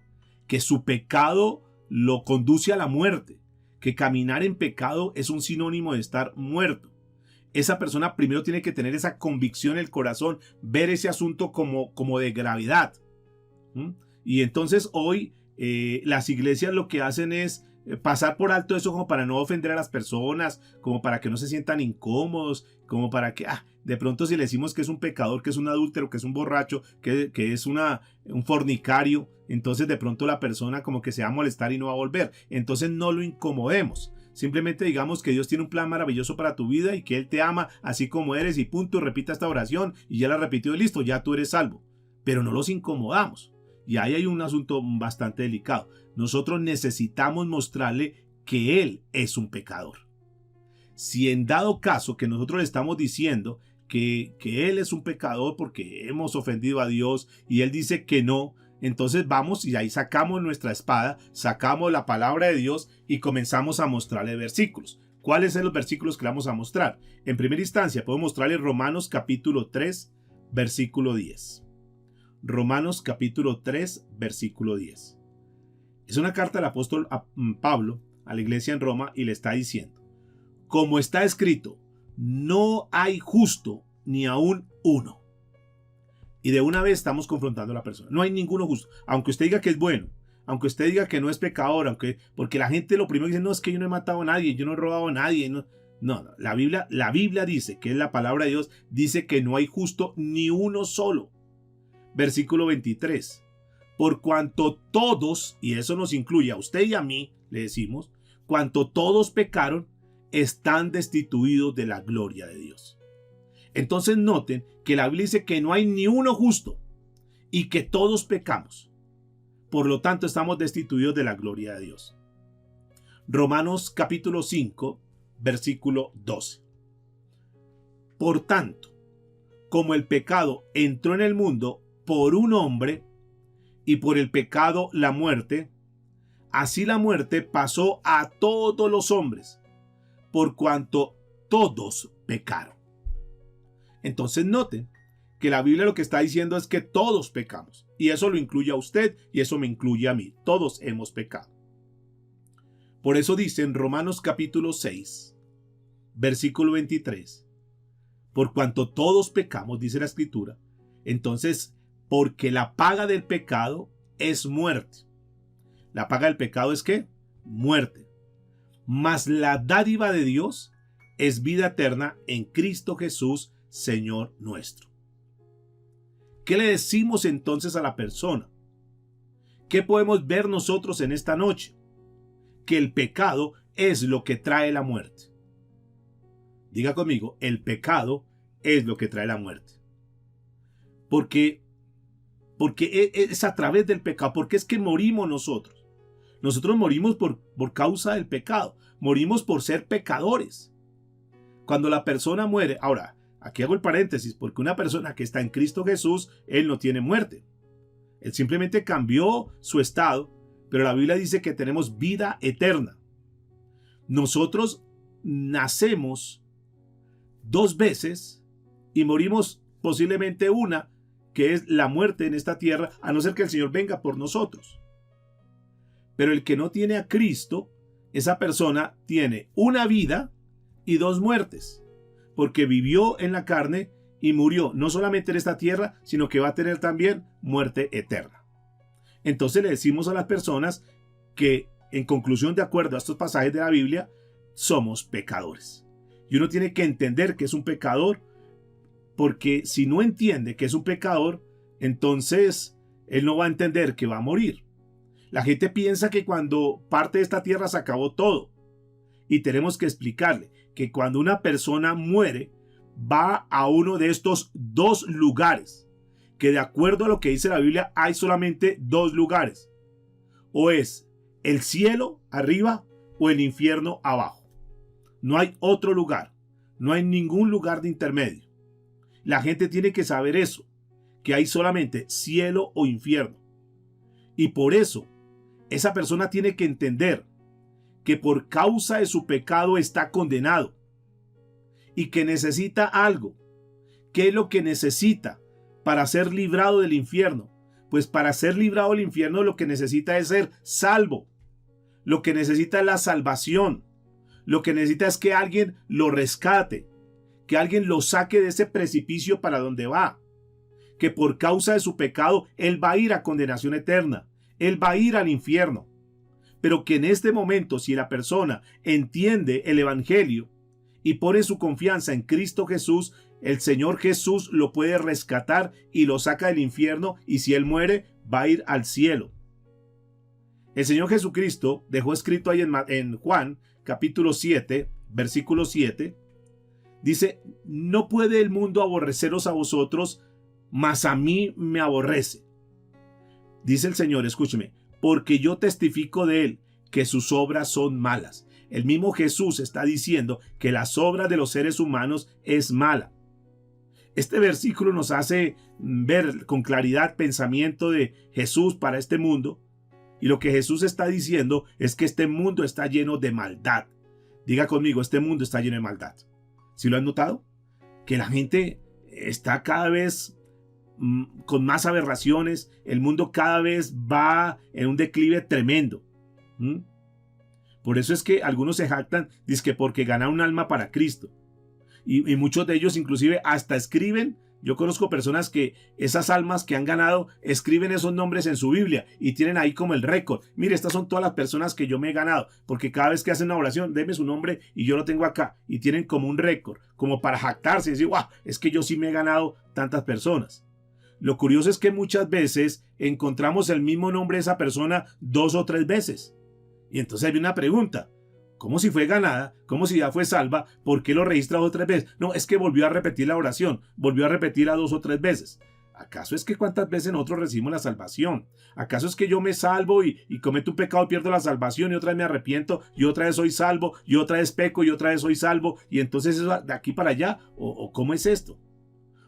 que su pecado lo conduce a la muerte, que caminar en pecado es un sinónimo de estar muerto. Esa persona primero tiene que tener esa convicción en el corazón, ver ese asunto como de gravedad. Y entonces hoy las iglesias lo que hacen es pasar por alto eso como para no ofender a las personas, como para que no se sientan incómodos, como para que de pronto si le decimos que es un pecador, que es un adúltero, que es un borracho, que es un fornicario, entonces de pronto la persona como que se va a molestar y no va a volver. Entonces no lo incomodemos. Simplemente digamos que Dios tiene un plan maravilloso para tu vida y que Él te ama así como eres y punto, y repita esta oración y ya la repitió y listo, ya tú eres salvo. Pero no los incomodamos. Y ahí hay un asunto bastante delicado. Nosotros necesitamos mostrarle que Él es un pecador. Si en dado caso que nosotros le estamos diciendo que Él es un pecador porque hemos ofendido a Dios y Él dice que no, entonces vamos y ahí sacamos nuestra espada, sacamos la palabra de Dios y comenzamos a mostrarle versículos. ¿Cuáles son los versículos que le vamos a mostrar? En primera instancia, puedo mostrarle Romanos capítulo 3, versículo 10. Romanos capítulo 3, versículo 10. Es una carta del apóstol Pablo a la iglesia en Roma y le está diciendo: como está escrito, no hay justo ni aún uno. Y de una vez estamos confrontando a la persona. No hay ninguno justo. Aunque usted diga que es bueno, aunque usted diga que no es pecador, porque la gente lo primero que dice, no, es que yo no he matado a nadie, yo no he robado a nadie. No, la Biblia dice, que es la palabra de Dios, dice que no hay justo ni uno solo. Versículo 23. Por cuanto todos, y eso nos incluye a usted y a mí, le decimos, cuanto todos pecaron, están destituidos de la gloria de Dios. Entonces noten que la Biblia dice que no hay ni uno justo y que todos pecamos. Por lo tanto, estamos destituidos de la gloria de Dios. Romanos capítulo 5, versículo 12. Por tanto, como el pecado entró en el mundo por un hombre y por el pecado la muerte, así la muerte pasó a todos los hombres, por cuanto todos pecaron. Entonces noten que la Biblia lo que está diciendo es que todos pecamos. Y eso lo incluye a usted y eso me incluye a mí. Todos hemos pecado. Por eso dice en Romanos capítulo 6, versículo 23. Por cuanto todos pecamos, dice la Escritura, entonces, porque la paga del pecado es muerte. La paga del pecado es ¿qué? Muerte. Mas la dádiva de Dios es vida eterna en Cristo Jesús, Señor nuestro. ¿Qué le decimos entonces a la persona? ¿Qué podemos ver nosotros en esta noche? Que el pecado es lo que trae la muerte. Diga conmigo, el pecado es lo que trae la muerte. Porque es a través del pecado, porque es que morimos nosotros. Nosotros morimos por causa del pecado, morimos por ser pecadores. Cuando la persona muere, ahora, aquí hago el paréntesis, porque una persona que está en Cristo Jesús, él no tiene muerte. Él simplemente cambió su estado, pero la Biblia dice que tenemos vida eterna. Nosotros nacemos 2 veces y morimos posiblemente una, que es la muerte en esta tierra, a no ser que el Señor venga por nosotros. Pero el que no tiene a Cristo, esa persona tiene una vida y 2 muertes, porque vivió en la carne y murió, no solamente en esta tierra, sino que va a tener también muerte eterna. Entonces le decimos a las personas que, en conclusión, de acuerdo a estos pasajes de la Biblia, somos pecadores. Y uno tiene que entender que es un pecador, porque si no entiende que es un pecador, entonces él no va a entender que va a morir. La gente piensa que cuando parte de esta tierra se acabó todo. Y tenemos que explicarle que cuando una persona muere, va a uno de estos 2 lugares. Que de acuerdo a lo que dice la Biblia, hay solamente 2 lugares. O es el cielo arriba o el infierno abajo. No hay otro lugar. No hay ningún lugar de intermedio. La gente tiene que saber eso, que hay solamente cielo o infierno. Y por eso, esa persona tiene que entender que por causa de su pecado está condenado. y que necesita algo. ¿Qué es lo que necesita para ser librado del infierno? Pues para ser librado del infierno lo que necesita es ser salvo. Lo que necesita es la salvación. Lo que necesita es que alguien lo rescate, que alguien lo saque de ese precipicio para donde va, que por causa de su pecado él va a ir a condenación eterna, él va a ir al infierno. Pero que en este momento, si la persona entiende el evangelio y pone su confianza en Cristo Jesús, el Señor Jesús lo puede rescatar y lo saca del infierno, y si él muere va a ir al cielo. El Señor Jesucristo dejó escrito ahí en Juan capítulo 7, versículo 7, dice: no puede el mundo aborreceros a vosotros, mas a mí me aborrece. Dice el Señor, escúcheme, porque yo testifico de él que sus obras son malas. El mismo Jesús está diciendo que las obras de los seres humanos es mala. Este versículo nos hace ver con claridad pensamiento de Jesús para este mundo. Y lo que Jesús está diciendo es que este mundo está lleno de maldad. Diga conmigo, este mundo está lleno de maldad. ¿Sí lo han notado? Que la gente está cada vez con más aberraciones. El mundo cada vez va en un declive tremendo. Por eso es que algunos se jactan, dizque porque ganan un alma para Cristo. Y muchos de ellos inclusive hasta escriben. Yo conozco personas que esas almas que han ganado escriben esos nombres en su Biblia y tienen ahí como el récord. Mire, estas son todas las personas que yo me he ganado, porque cada vez que hacen una oración, deme su nombre y yo lo tengo acá. Y tienen como un récord, como para jactarse y decir, wow, es que yo sí me he ganado tantas personas. Lo curioso es que muchas veces encontramos el mismo nombre de esa persona 2 o 3 veces. Y entonces hay una pregunta. ¿Cómo si fue ganada? ¿Cómo si ya fue salva? ¿Por qué lo registra 2 o 3 veces? No, es que volvió a repetir la oración, volvió a repetirla 2 o 3 veces. ¿Acaso es que cuántas veces nosotros recibimos la salvación? ¿Acaso es que yo me salvo y cometo un pecado y pierdo la salvación y otra vez me arrepiento y otra vez soy salvo y otra vez peco y otra vez soy salvo y entonces eso de aquí para allá? ¿O cómo es esto?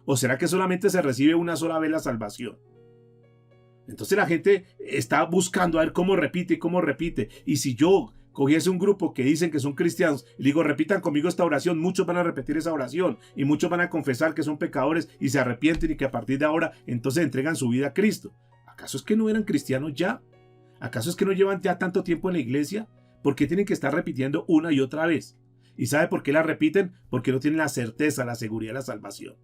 ¿O será que solamente se recibe una sola vez la salvación? Entonces la gente está buscando a ver cómo repite y cómo repite. Y si yo cogiese un grupo que dicen que son cristianos y digo, repitan conmigo esta oración, muchos van a repetir esa oración y muchos van a confesar que son pecadores y se arrepienten y que a partir de ahora entonces entregan su vida a Cristo. ¿Acaso es que no eran cristianos ya? ¿Acaso es que no llevan ya tanto tiempo en la iglesia? ¿Por qué tienen que estar repitiendo una y otra vez? ¿Y sabe por qué la repiten? Porque no tienen la certeza, la seguridad de la salvación.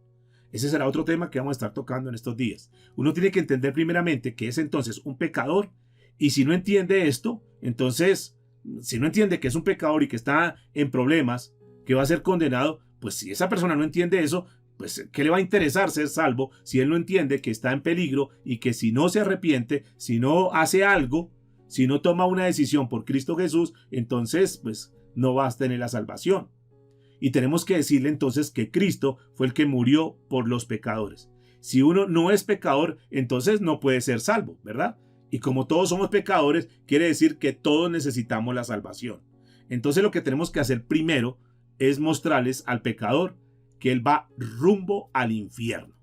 Ese será otro tema que vamos a estar tocando en estos días. Uno tiene que entender primeramente que es entonces un pecador, y si no entiende esto, entonces, si no entiende que es un pecador y que está en problemas, que va a ser condenado, pues si esa persona no entiende eso, pues ¿qué le va a interesar ser salvo si él no entiende que está en peligro y que si no se arrepiente, si no hace algo, si no toma una decisión por Cristo Jesús, entonces pues no va a tener la salvación? Y tenemos que decirle entonces que Cristo fue el que murió por los pecadores. Si uno no es pecador, entonces no puede ser salvo, ¿verdad? Y como todos somos pecadores, quiere decir que todos necesitamos la salvación. Entonces lo que tenemos que hacer primero es mostrarles al pecador que él va rumbo al infierno.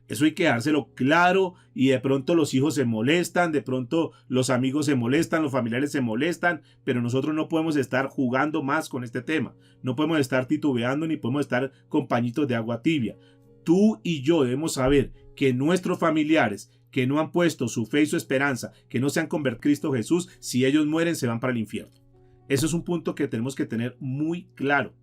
Eso hay que dárselo claro, y de pronto los hijos se molestan, de pronto los amigos se molestan, los familiares se molestan, pero nosotros no podemos estar jugando más con este tema. No podemos estar titubeando ni podemos estar con pañitos de agua tibia. Tú y yo debemos saber que nuestros familiares que no han puesto su fe y su esperanza, que no se han convertido a Cristo Jesús, si ellos mueren se van para el infierno. Eso es un punto que tenemos que tener muy claro.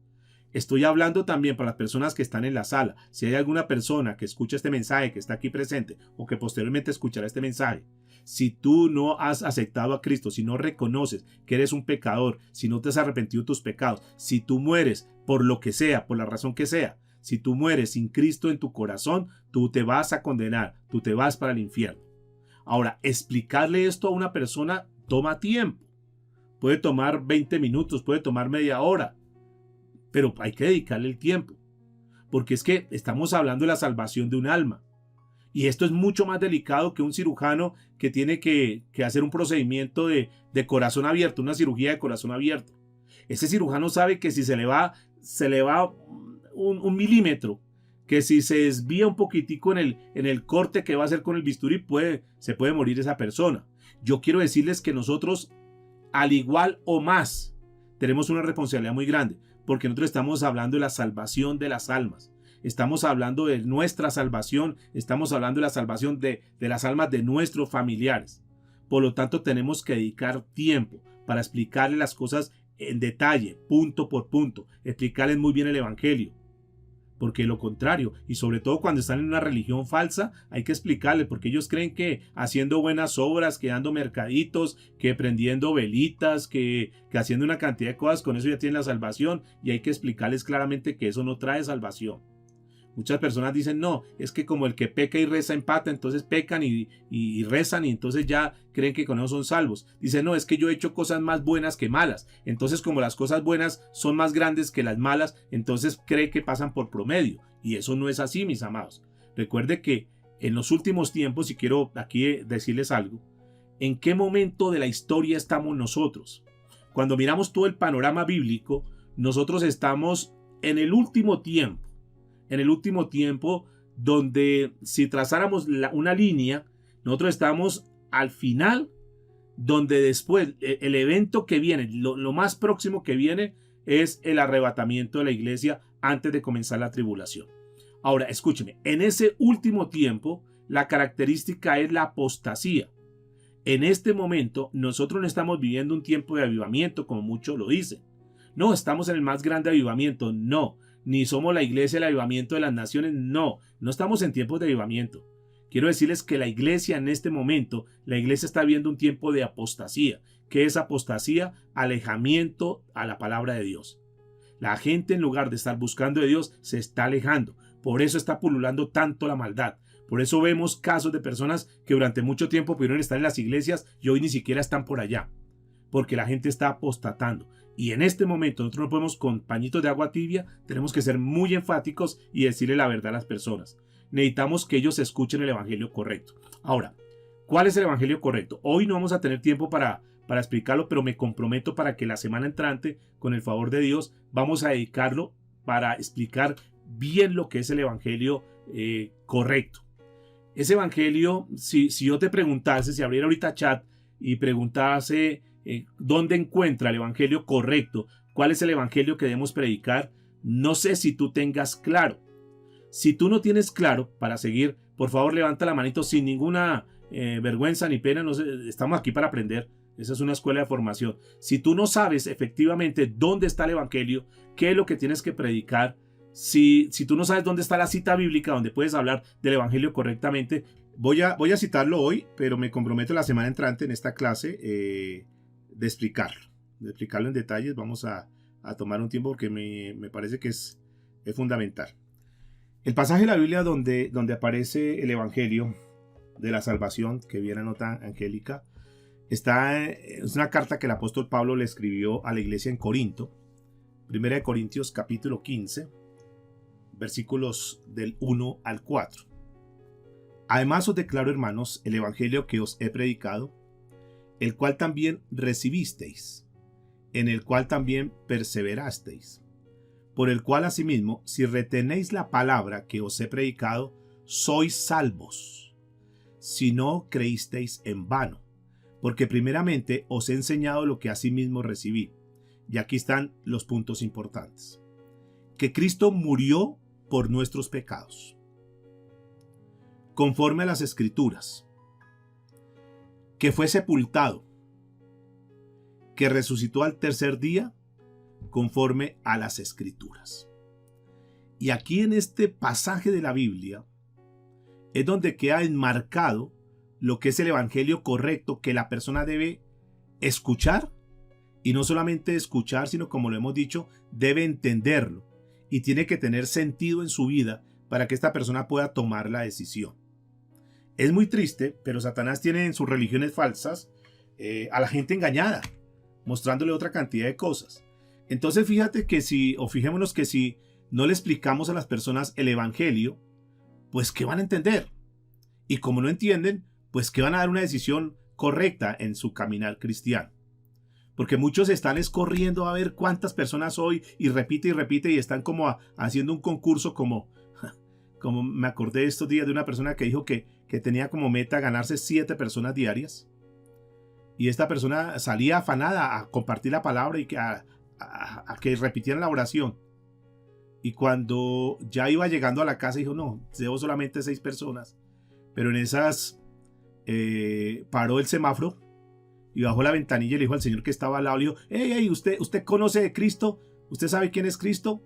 Estoy hablando también para las personas que están en la sala. Si hay alguna persona que escucha este mensaje, que está aquí presente o que posteriormente escuchará este mensaje, si tú no has aceptado a Cristo, si no reconoces que eres un pecador, si no te has arrepentido de tus pecados, si tú mueres por lo que sea, por la razón que sea, si tú mueres sin Cristo en tu corazón, tú te vas a condenar, tú te vas para el infierno. Ahora, explicarle esto a una persona toma tiempo. Puede tomar 20 minutos, puede tomar media hora. Pero hay que dedicarle el tiempo, porque es que estamos hablando de la salvación de un alma. Y esto es mucho más delicado que un cirujano que tiene que hacer un procedimiento de corazón abierto, una cirugía de corazón abierto. Ese cirujano sabe que si se le va un milímetro, que si se desvía un poquitico en el corte que va a hacer con el bisturí, se puede morir esa persona. Yo quiero decirles que nosotros, al igual o más, tenemos una responsabilidad muy grande, porque nosotros estamos hablando de la salvación de las almas. Estamos hablando de nuestra salvación, estamos hablando de la salvación de las almas de nuestros familiares. Por lo tanto, tenemos que dedicar tiempo para explicarles las cosas en detalle, punto por punto, explicarles muy bien el evangelio. Porque lo contrario, y sobre todo cuando están en una religión falsa, hay que explicarles, porque ellos creen que haciendo buenas obras, que dando mercaditos, que prendiendo velitas, que haciendo una cantidad de cosas, con eso ya tienen la salvación, y hay que explicarles claramente que eso no trae salvación. Muchas personas dicen, no, es que como el que peca y reza empata, entonces pecan y rezan y entonces ya creen que con eso son salvos. Dicen, no, es que yo he hecho cosas más buenas que malas. Entonces como las cosas buenas son más grandes que las malas, entonces cree que pasan por promedio. Y eso no es así, mis amados. Recuerde que en los últimos tiempos, y quiero aquí decirles algo, ¿en qué momento de la historia estamos nosotros? Cuando miramos todo el panorama bíblico, nosotros estamos en el último tiempo. En el último tiempo, donde si trazáramos una línea, nosotros estamos al final, donde después el evento que viene, lo más próximo que viene es el arrebatamiento de la iglesia antes de comenzar la tribulación. Ahora, escúcheme, en ese último tiempo, la característica es la apostasía. En este momento, nosotros no estamos viviendo un tiempo de avivamiento, como muchos lo dicen. No, estamos en el más grande avivamiento, no. Ni somos la iglesia del avivamiento de las naciones, no estamos en tiempos de avivamiento. Quiero decirles que la iglesia en este momento, la iglesia está viviendo un tiempo de apostasía. ¿Qué es apostasía? Alejamiento a la palabra de Dios. La gente, en lugar de estar buscando de Dios, se está alejando. Por eso está pululando tanto la maldad. Por eso vemos casos de personas que durante mucho tiempo pudieron estar en las iglesias y hoy ni siquiera están por allá. Porque la gente está apostatando. Y en este momento nosotros no podemos con pañitos de agua tibia, tenemos que ser muy enfáticos y decirle la verdad a las personas. Necesitamos que ellos escuchen el evangelio correcto. Ahora, ¿cuál es el evangelio correcto? Hoy no vamos a tener tiempo para explicarlo, pero me comprometo para que la semana entrante, con el favor de Dios, vamos a dedicarlo para explicar bien lo que es el evangelio correcto. Ese evangelio, si yo te preguntase, si abriera ahorita chat y preguntase dónde encuentra el evangelio correcto, cuál es el evangelio que debemos predicar, no sé si tú tengas claro. Si tú no tienes claro para seguir, por favor levanta la manito sin ninguna vergüenza ni pena. No sé, estamos aquí para aprender. Esa es una escuela de formación. Si tú no sabes efectivamente dónde está el evangelio, qué es lo que tienes que predicar, si tú no sabes dónde está la cita bíblica donde puedes hablar del evangelio correctamente, voy a citarlo hoy, pero me comprometo la semana entrante en esta clase de explicarlo en detalles. Vamos a tomar un tiempo porque me parece que es fundamental. El pasaje de la Biblia donde aparece el evangelio de la salvación, que viene nota angélica, es una carta que el apóstol Pablo le escribió a la iglesia en Corinto, 1 Corintios capítulo 15, versículos del 1 al 4. Además os declaro, hermanos, el evangelio que os he predicado, el cual también recibisteis, en el cual también perseverasteis, por el cual asimismo, si retenéis la palabra que os he predicado, sois salvos, si no creísteis en vano, porque primeramente os he enseñado lo que asimismo recibí. Y aquí están los puntos importantes. Que Cristo murió por nuestros pecados, conforme a las Escrituras, que fue sepultado, que resucitó al tercer día, conforme a las Escrituras. Y aquí en este pasaje de la Biblia es donde queda enmarcado lo que es el evangelio correcto que la persona debe escuchar, y no solamente escuchar, sino, como lo hemos dicho, debe entenderlo y tiene que tener sentido en su vida para que esta persona pueda tomar la decisión. Es muy triste, pero Satanás tiene en sus religiones falsas a la gente engañada, mostrándole otra cantidad de cosas. Entonces fijémonos que si no le explicamos a las personas el evangelio, pues ¿qué van a entender? Y como no entienden, pues ¿qué van a dar una decisión correcta en su caminar cristiano? Porque muchos están corriendo a ver cuántas personas hoy y repite y están como haciendo un concurso como me acordé estos días de una persona que dijo que tenía como meta ganarse 7 personas diarias. Y esta persona salía afanada a compartir la palabra y a a que repitieran la oración. Y cuando ya iba llegando a la casa, dijo, no, debo solamente 6 personas. Pero en esas paró el semáforo y bajó la ventanilla y le dijo al señor que estaba al lado, le dijo, hey, ¿usted conoce de Cristo? ¿Usted sabe quién es Cristo?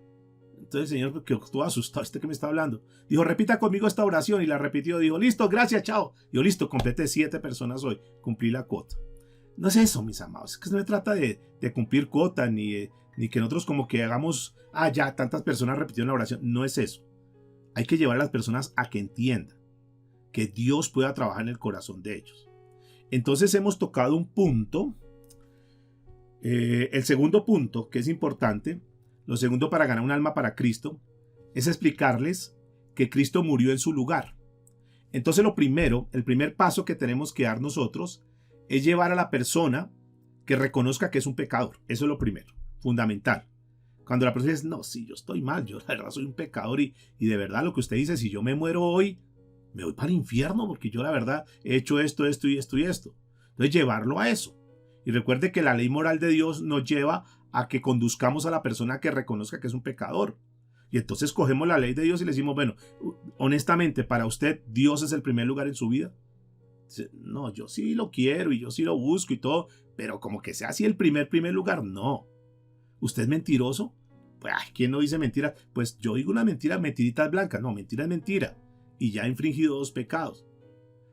Entonces el señor, que estuvo asustado, ¿usted qué me está hablando? Dijo, repita conmigo esta oración, y la repitió. Dijo, listo, gracias, chao. Dijo, listo, completé 7 personas hoy, cumplí la cuota. No es eso, mis amados, es que no se trata de cumplir cuota, ni que nosotros como que hagamos, ya, tantas personas repitieron la oración. No es eso. Hay que llevar a las personas a que entiendan que Dios pueda trabajar en el corazón de ellos. Entonces hemos tocado un punto, el segundo punto, que es importante, lo segundo para ganar un alma para Cristo, es explicarles que Cristo murió en su lugar. Entonces lo primero, el primer paso que tenemos que dar nosotros es llevar a la persona que reconozca que es un pecador. Eso es lo primero, fundamental. Cuando la persona dice, no, sí, yo estoy mal, yo la verdad soy un pecador y de verdad lo que usted dice, si yo me muero hoy, me voy para el infierno porque yo la verdad he hecho esto y esto. Entonces llevarlo a eso. Y recuerde que la ley moral de Dios nos lleva a que conduzcamos a la persona que reconozca que es un pecador. Y entonces cogemos la ley de Dios y le decimos, bueno, honestamente, para usted, ¿Dios es el primer lugar en su vida? No, yo sí lo quiero y yo sí lo busco y todo, pero como que sea así el primer lugar, no. ¿Usted es mentiroso? Pues, ¿quién no dice mentira? Pues yo digo una mentira, mentiritas blancas. No, mentira es mentira. Y ya ha infringido 2 pecados.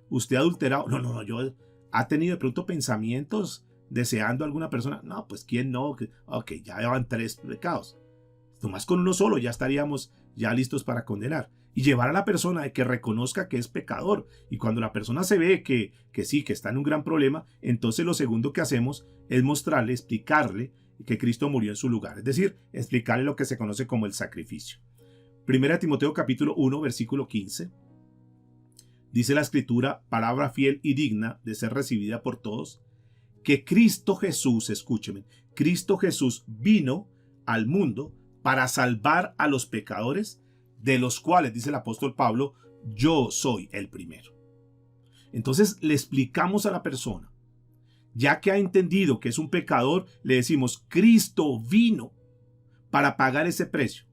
¿Usted ha adulterado? No, yo ha tenido de pronto pensamientos deseando a alguna persona. No, pues ¿quién no? Ok, ya van 3 pecados. Nomás con uno solo ya estaríamos ya listos para condenar. Y llevar a la persona de que reconozca que es pecador. Y cuando la persona se ve que sí, que está en un gran problema, entonces lo segundo que hacemos es mostrarle, explicarle que Cristo murió en su lugar. Es decir, explicarle lo que se conoce como el sacrificio. 1 Timoteo capítulo 1, versículo 15. Dice la Escritura, palabra fiel y digna de ser recibida por todos, que Cristo Jesús, escúcheme, Cristo Jesús vino al mundo para salvar a los pecadores, de los cuales, dice el apóstol Pablo, yo soy el primero. Entonces le explicamos a la persona, ya que ha entendido que es un pecador, le decimos, Cristo vino para pagar ese precio.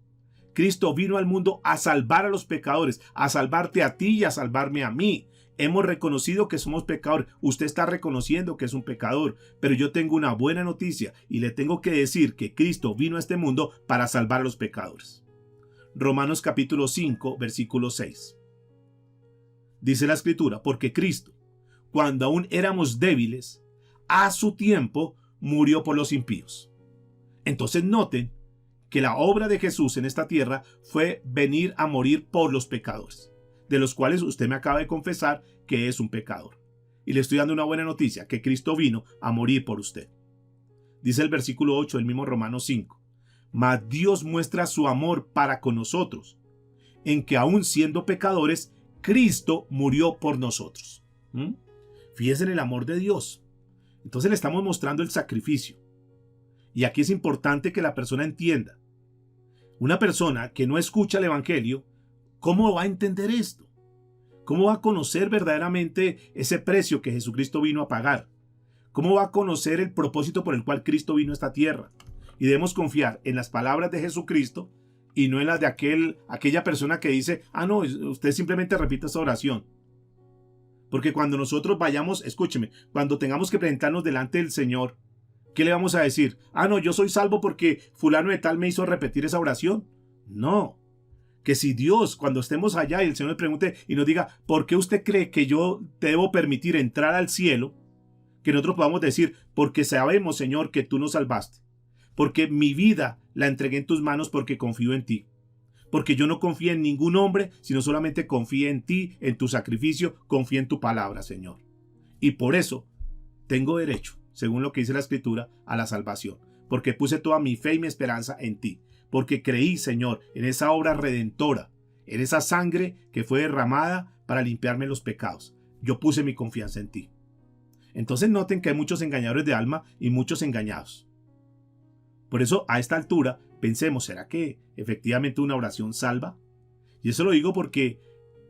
Cristo vino al mundo a salvar a los pecadores, a salvarte a ti y a salvarme a mí. Hemos reconocido que somos pecadores. Usted está reconociendo que es un pecador, pero yo tengo una buena noticia y le tengo que decir que Cristo vino a este mundo para salvar a los pecadores. Romanos capítulo 5, versículo 6. Dice la Escritura, porque Cristo, cuando aún éramos débiles, a su tiempo murió por los impíos. Entonces noten que la obra de Jesús en esta tierra fue venir a morir por los pecadores, de los cuales usted me acaba de confesar que es un pecador. Y le estoy dando una buena noticia, que Cristo vino a morir por usted. Dice el versículo 8 del mismo Romanos 5. Mas Dios muestra su amor para con nosotros, en que aún siendo pecadores, Cristo murió por nosotros. Fíjense en el amor de Dios. Entonces le estamos mostrando el sacrificio. Y aquí es importante que la persona entienda. Una persona que no escucha el evangelio, ¿cómo va a entender esto? ¿Cómo va a conocer verdaderamente ese precio que Jesucristo vino a pagar? ¿Cómo va a conocer el propósito por el cual Cristo vino a esta tierra? Y debemos confiar en las palabras de Jesucristo y no en las de aquella persona que dice, no, usted simplemente repite esta oración. Porque cuando nosotros vayamos, escúcheme, cuando tengamos que presentarnos delante del Señor, ¿qué le vamos a decir? No, yo soy salvo porque fulano de tal me hizo repetir esa oración. No. Que si Dios, cuando estemos allá y el Señor le pregunte y nos diga, ¿por qué usted cree que yo te debo permitir entrar al cielo? Que nosotros podamos decir, porque sabemos, Señor, que tú nos salvaste. Porque mi vida la entregué en tus manos porque confío en ti. Porque yo no confío en ningún hombre, sino solamente confío en ti, en tu sacrificio, confío en tu palabra, Señor. Y por eso tengo derecho, según lo que dice la Escritura, a la salvación. Porque puse toda mi fe y mi esperanza en ti. Porque creí, Señor, en esa obra redentora, en esa sangre que fue derramada para limpiarme los pecados. Yo puse mi confianza en ti. Entonces noten que hay muchos engañadores de alma y muchos engañados. Por eso, a esta altura, pensemos, ¿será que efectivamente una oración salva? Y eso lo digo porque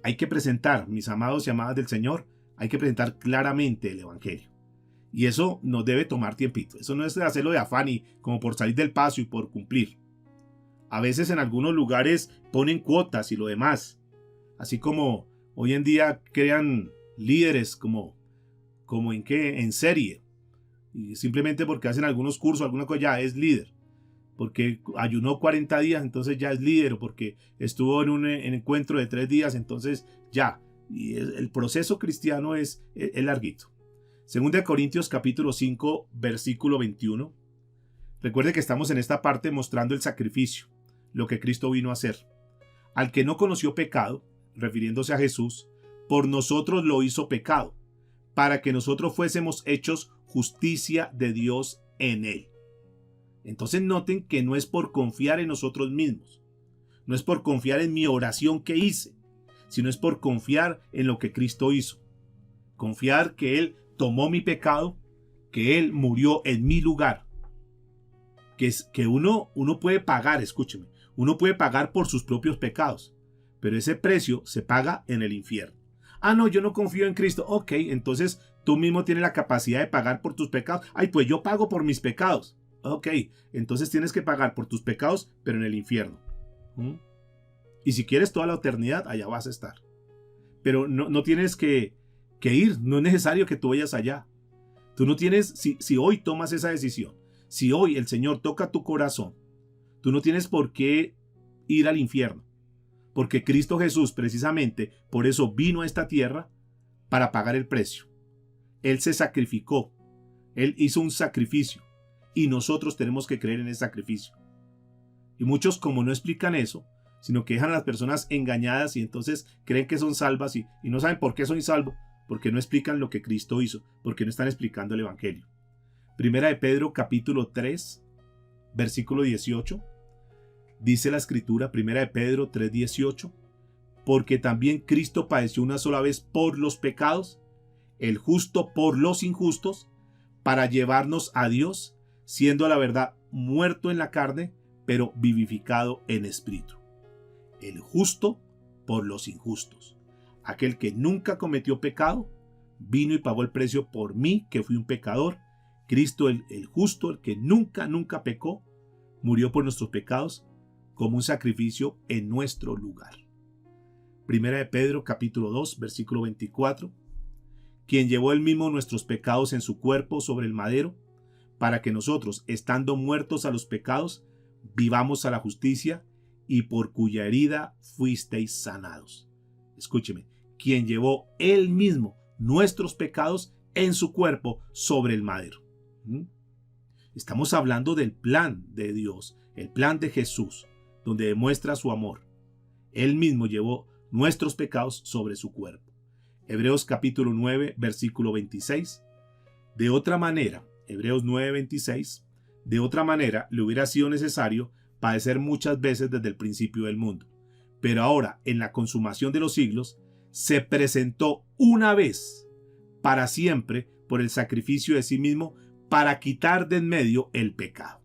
hay que presentar, mis amados y amadas del Señor, hay que presentar claramente el Evangelio. Y eso nos debe tomar tiempito. Eso no es hacerlo de afán y como por salir del paso y por cumplir. A veces en algunos lugares ponen cuotas y lo demás. Así como hoy en día crean líderes como en serie. Y simplemente porque hacen algunos cursos, alguna cosa, ya es líder. Porque ayunó 40 días, entonces ya es líder. O porque estuvo en un encuentro de 3 días, entonces ya. Y el proceso cristiano es larguito. Segunda de Corintios capítulo 5, versículo 21. Recuerde que estamos en esta parte mostrando el sacrificio, lo que Cristo vino a hacer. Al que no conoció pecado, refiriéndose a Jesús, por nosotros lo hizo pecado, para que nosotros fuésemos hechos justicia de Dios en él. Entonces noten que no es por confiar en nosotros mismos, no es por confiar en mi oración que hice, sino es por confiar en lo que Cristo hizo. Confiar que Él tomó mi pecado, que Él murió en mi lugar. Que uno puede pagar, escúcheme, uno puede pagar por sus propios pecados, pero ese precio se paga en el infierno. Ah, no, yo no confío en Cristo. Ok, entonces tú mismo tienes la capacidad de pagar por tus pecados. Ay, pues yo pago por mis pecados. Ok, entonces tienes que pagar por tus pecados, pero en el infierno. Y si quieres toda la eternidad, allá vas a estar. Pero no tienes que ir, no es necesario que tú vayas allá. Tú no tienes, si hoy tomas esa decisión, si hoy el Señor toca tu corazón, tú no tienes por qué ir al infierno. Porque Cristo Jesús precisamente por eso vino a esta tierra para pagar el precio. Él se sacrificó, Él hizo un sacrificio y nosotros tenemos que creer en ese sacrificio. Y muchos como no explican eso, sino que dejan a las personas engañadas y entonces creen que son salvas y no saben por qué son salvos, porque no explican lo que Cristo hizo, porque no están explicando el Evangelio. Primera de Pedro capítulo 3, versículo 18. Dice la escritura, Primera de Pedro 3:18, porque también Cristo padeció una sola vez por los pecados, el justo por los injustos, para llevarnos a Dios, siendo a la verdad muerto en la carne, pero vivificado en espíritu. El justo por los injustos. Aquel que nunca cometió pecado, vino y pagó el precio por mí, que fui un pecador. Cristo, el justo, el que nunca pecó, murió por nuestros pecados, como un sacrificio en nuestro lugar. Primera de Pedro capítulo 2 versículo 24. Quien llevó él mismo nuestros pecados en su cuerpo sobre el madero, para que nosotros, estando muertos a los pecados, vivamos a la justicia, y por cuya herida fuisteis sanados. Escúcheme, quien llevó él mismo nuestros pecados en su cuerpo sobre el madero. Estamos hablando del plan de Dios, el plan de Jesús, donde demuestra su amor. Él mismo llevó nuestros pecados sobre su cuerpo. Hebreos capítulo 9, versículo 26. De otra manera, Hebreos 9, 26, de otra manera le hubiera sido necesario padecer muchas veces desde el principio del mundo. Pero ahora, en la consumación de los siglos, se presentó una vez para siempre por el sacrificio de sí mismo para quitar de en medio el pecado.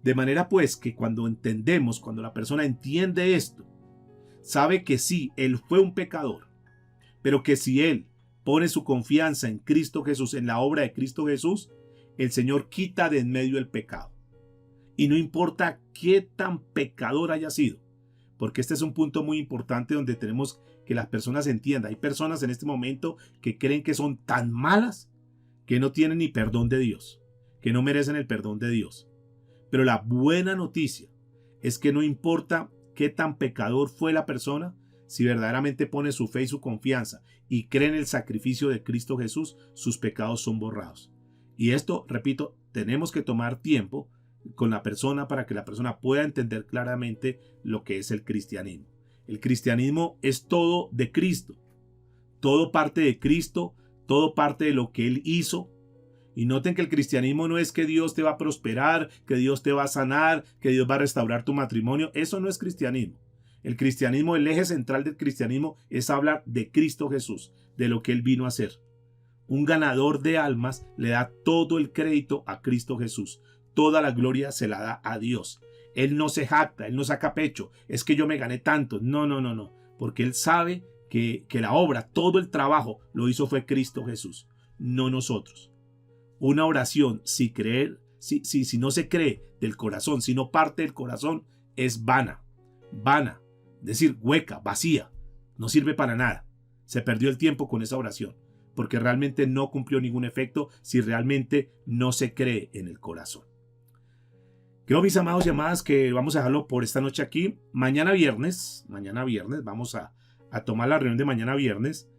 De manera pues que cuando la persona entiende esto, sabe que sí, él fue un pecador, pero que si él pone su confianza en Cristo Jesús, en la obra de Cristo Jesús, el Señor quita de en medio el pecado. Y no importa qué tan pecador haya sido, porque este es un punto muy importante donde tenemos que las personas entiendan. Hay personas en este momento que creen que son tan malas que no tienen ni perdón de Dios, que no merecen el perdón de Dios. Pero la buena noticia es que no importa qué tan pecador fue la persona, si verdaderamente pone su fe y su confianza y cree en el sacrificio de Cristo Jesús, sus pecados son borrados. Y esto, repito, tenemos que tomar tiempo con la persona para que la persona pueda entender claramente lo que es el cristianismo. El cristianismo es todo de Cristo, todo parte de Cristo, todo parte de lo que Él hizo. Y noten que el cristianismo no es que Dios te va a prosperar, que Dios te va a sanar, que Dios va a restaurar tu matrimonio. Eso no es cristianismo. El cristianismo, el eje central del cristianismo es hablar de Cristo Jesús, de lo que Él vino a hacer. Un ganador de almas le da todo el crédito a Cristo Jesús. Toda la gloria se la da a Dios. Él no se jacta, Él no saca pecho. Es que yo me gané tanto. No. Porque Él sabe que la obra, todo el trabajo lo hizo fue Cristo Jesús, no nosotros. una oración, si no se cree del corazón, si no parte del corazón, es vana, es decir, hueca, vacía, no sirve para nada. Se perdió el tiempo con esa oración, porque realmente no cumplió ningún efecto si realmente no se cree en el corazón. Creo, mis amados y amadas, que vamos a dejarlo por esta noche aquí. Mañana viernes, vamos a tomar la reunión de mañana viernes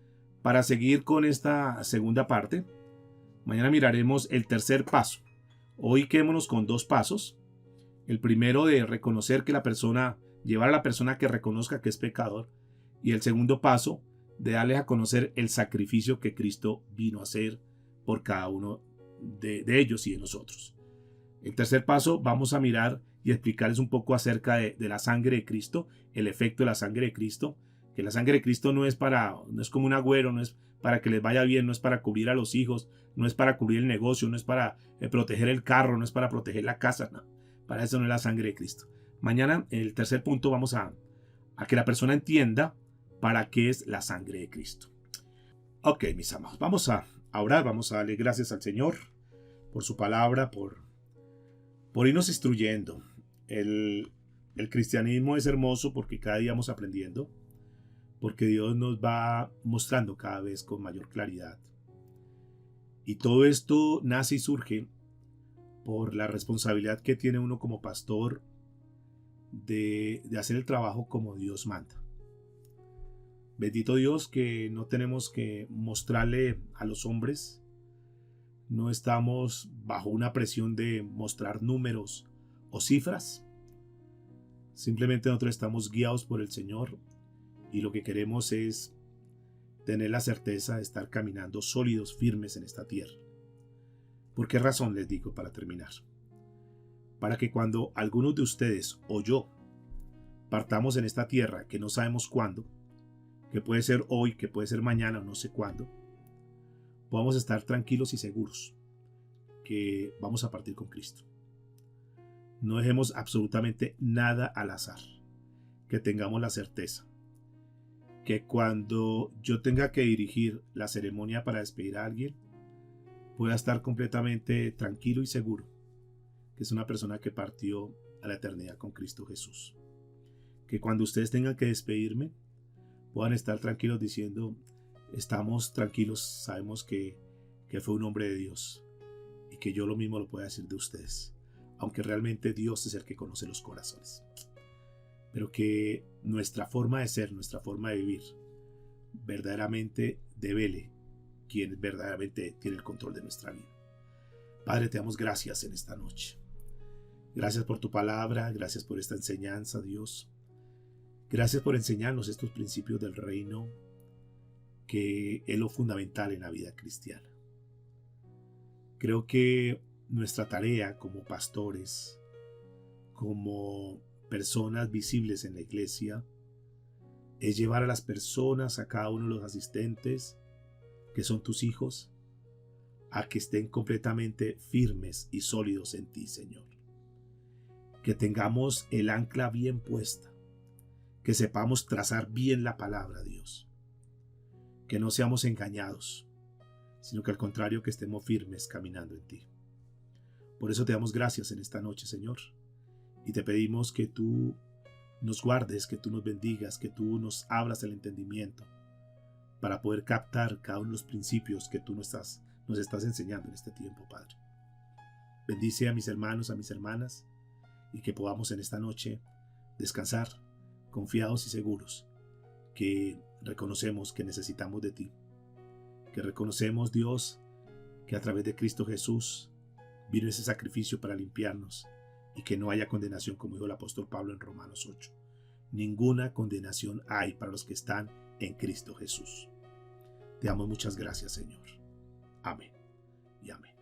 para seguir con esta segunda parte. Mañana miraremos el tercer paso. Hoy quedémonos con 2 pasos. El primero de reconocer que llevar a la persona que reconozca que es pecador. Y el segundo paso de darles a conocer el sacrificio que Cristo vino a hacer por cada uno de ellos y de nosotros. El tercer paso, vamos a mirar y explicarles un poco acerca de la sangre de Cristo, el efecto de la sangre de Cristo, que la sangre de Cristo no es como un agüero, no es para que les vaya bien, no es para cubrir a los hijos, no es para cubrir el negocio, no es para proteger el carro, no es para proteger la casa, no, para eso no es la sangre de Cristo. Mañana, en el tercer punto, vamos a que la persona entienda para qué es la sangre de Cristo. Ok, mis amados, vamos a orar, vamos a darle gracias al Señor por su palabra, por irnos instruyendo. El cristianismo es hermoso porque cada día vamos aprendiendo, porque Dios nos va mostrando cada vez con mayor claridad. Y todo esto nace y surge por la responsabilidad que tiene uno como pastor de hacer el trabajo como Dios manda. Bendito Dios que no tenemos que mostrarle a los hombres. No estamos bajo una presión de mostrar números o cifras. Simplemente nosotros estamos guiados por el Señor y lo que queremos es tener la certeza de estar caminando sólidos, firmes en esta tierra. ¿Por qué razón les digo para terminar? Para que cuando algunos de ustedes o yo partamos en esta tierra, que no sabemos cuándo, que puede ser hoy, que puede ser mañana o no sé cuándo, podamos estar tranquilos y seguros que vamos a partir con Cristo. No dejemos absolutamente nada al azar. Que tengamos la certeza que cuando yo tenga que dirigir la ceremonia para despedir a alguien, pueda estar completamente tranquilo y seguro que es una persona que partió a la eternidad con Cristo Jesús. Que cuando ustedes tengan que despedirme, puedan estar tranquilos diciendo: estamos tranquilos, sabemos que fue un hombre de Dios y que yo lo mismo lo puedo decir de ustedes, aunque realmente Dios es el que conoce los corazones. Pero que nuestra forma de ser, nuestra forma de vivir, verdaderamente devele quien verdaderamente tiene el control de nuestra vida. Padre, te damos gracias en esta noche. Gracias por tu palabra, gracias por esta enseñanza, Dios. Gracias por enseñarnos estos principios del reino, que es lo fundamental en la vida cristiana. Creo que nuestra tarea como pastores, como personas visibles en la iglesia, es llevar a las personas, a cada uno de los asistentes, que son tus hijos, a que estén completamente firmes y sólidos en ti, Señor. Que tengamos el ancla bien puesta, que sepamos trazar bien la palabra, Dios. Que no seamos engañados, sino que al contrario, que estemos firmes caminando en ti. Por eso te damos gracias en esta noche, Señor, y te pedimos que tú nos guardes, que tú nos bendigas, que tú nos abras el entendimiento para poder captar cada uno de los principios que tú nos estás enseñando en este tiempo, Padre. Bendice a mis hermanos, a mis hermanas, y que podamos en esta noche descansar confiados y seguros, que reconocemos que necesitamos de ti, que reconocemos, Dios, que a través de Cristo Jesús vino ese sacrificio para limpiarnos y que no haya condenación, como dijo el apóstol Pablo en Romanos 8. Ninguna condenación hay para los que están en Cristo Jesús. Te damos muchas gracias, Señor. Amén y amén.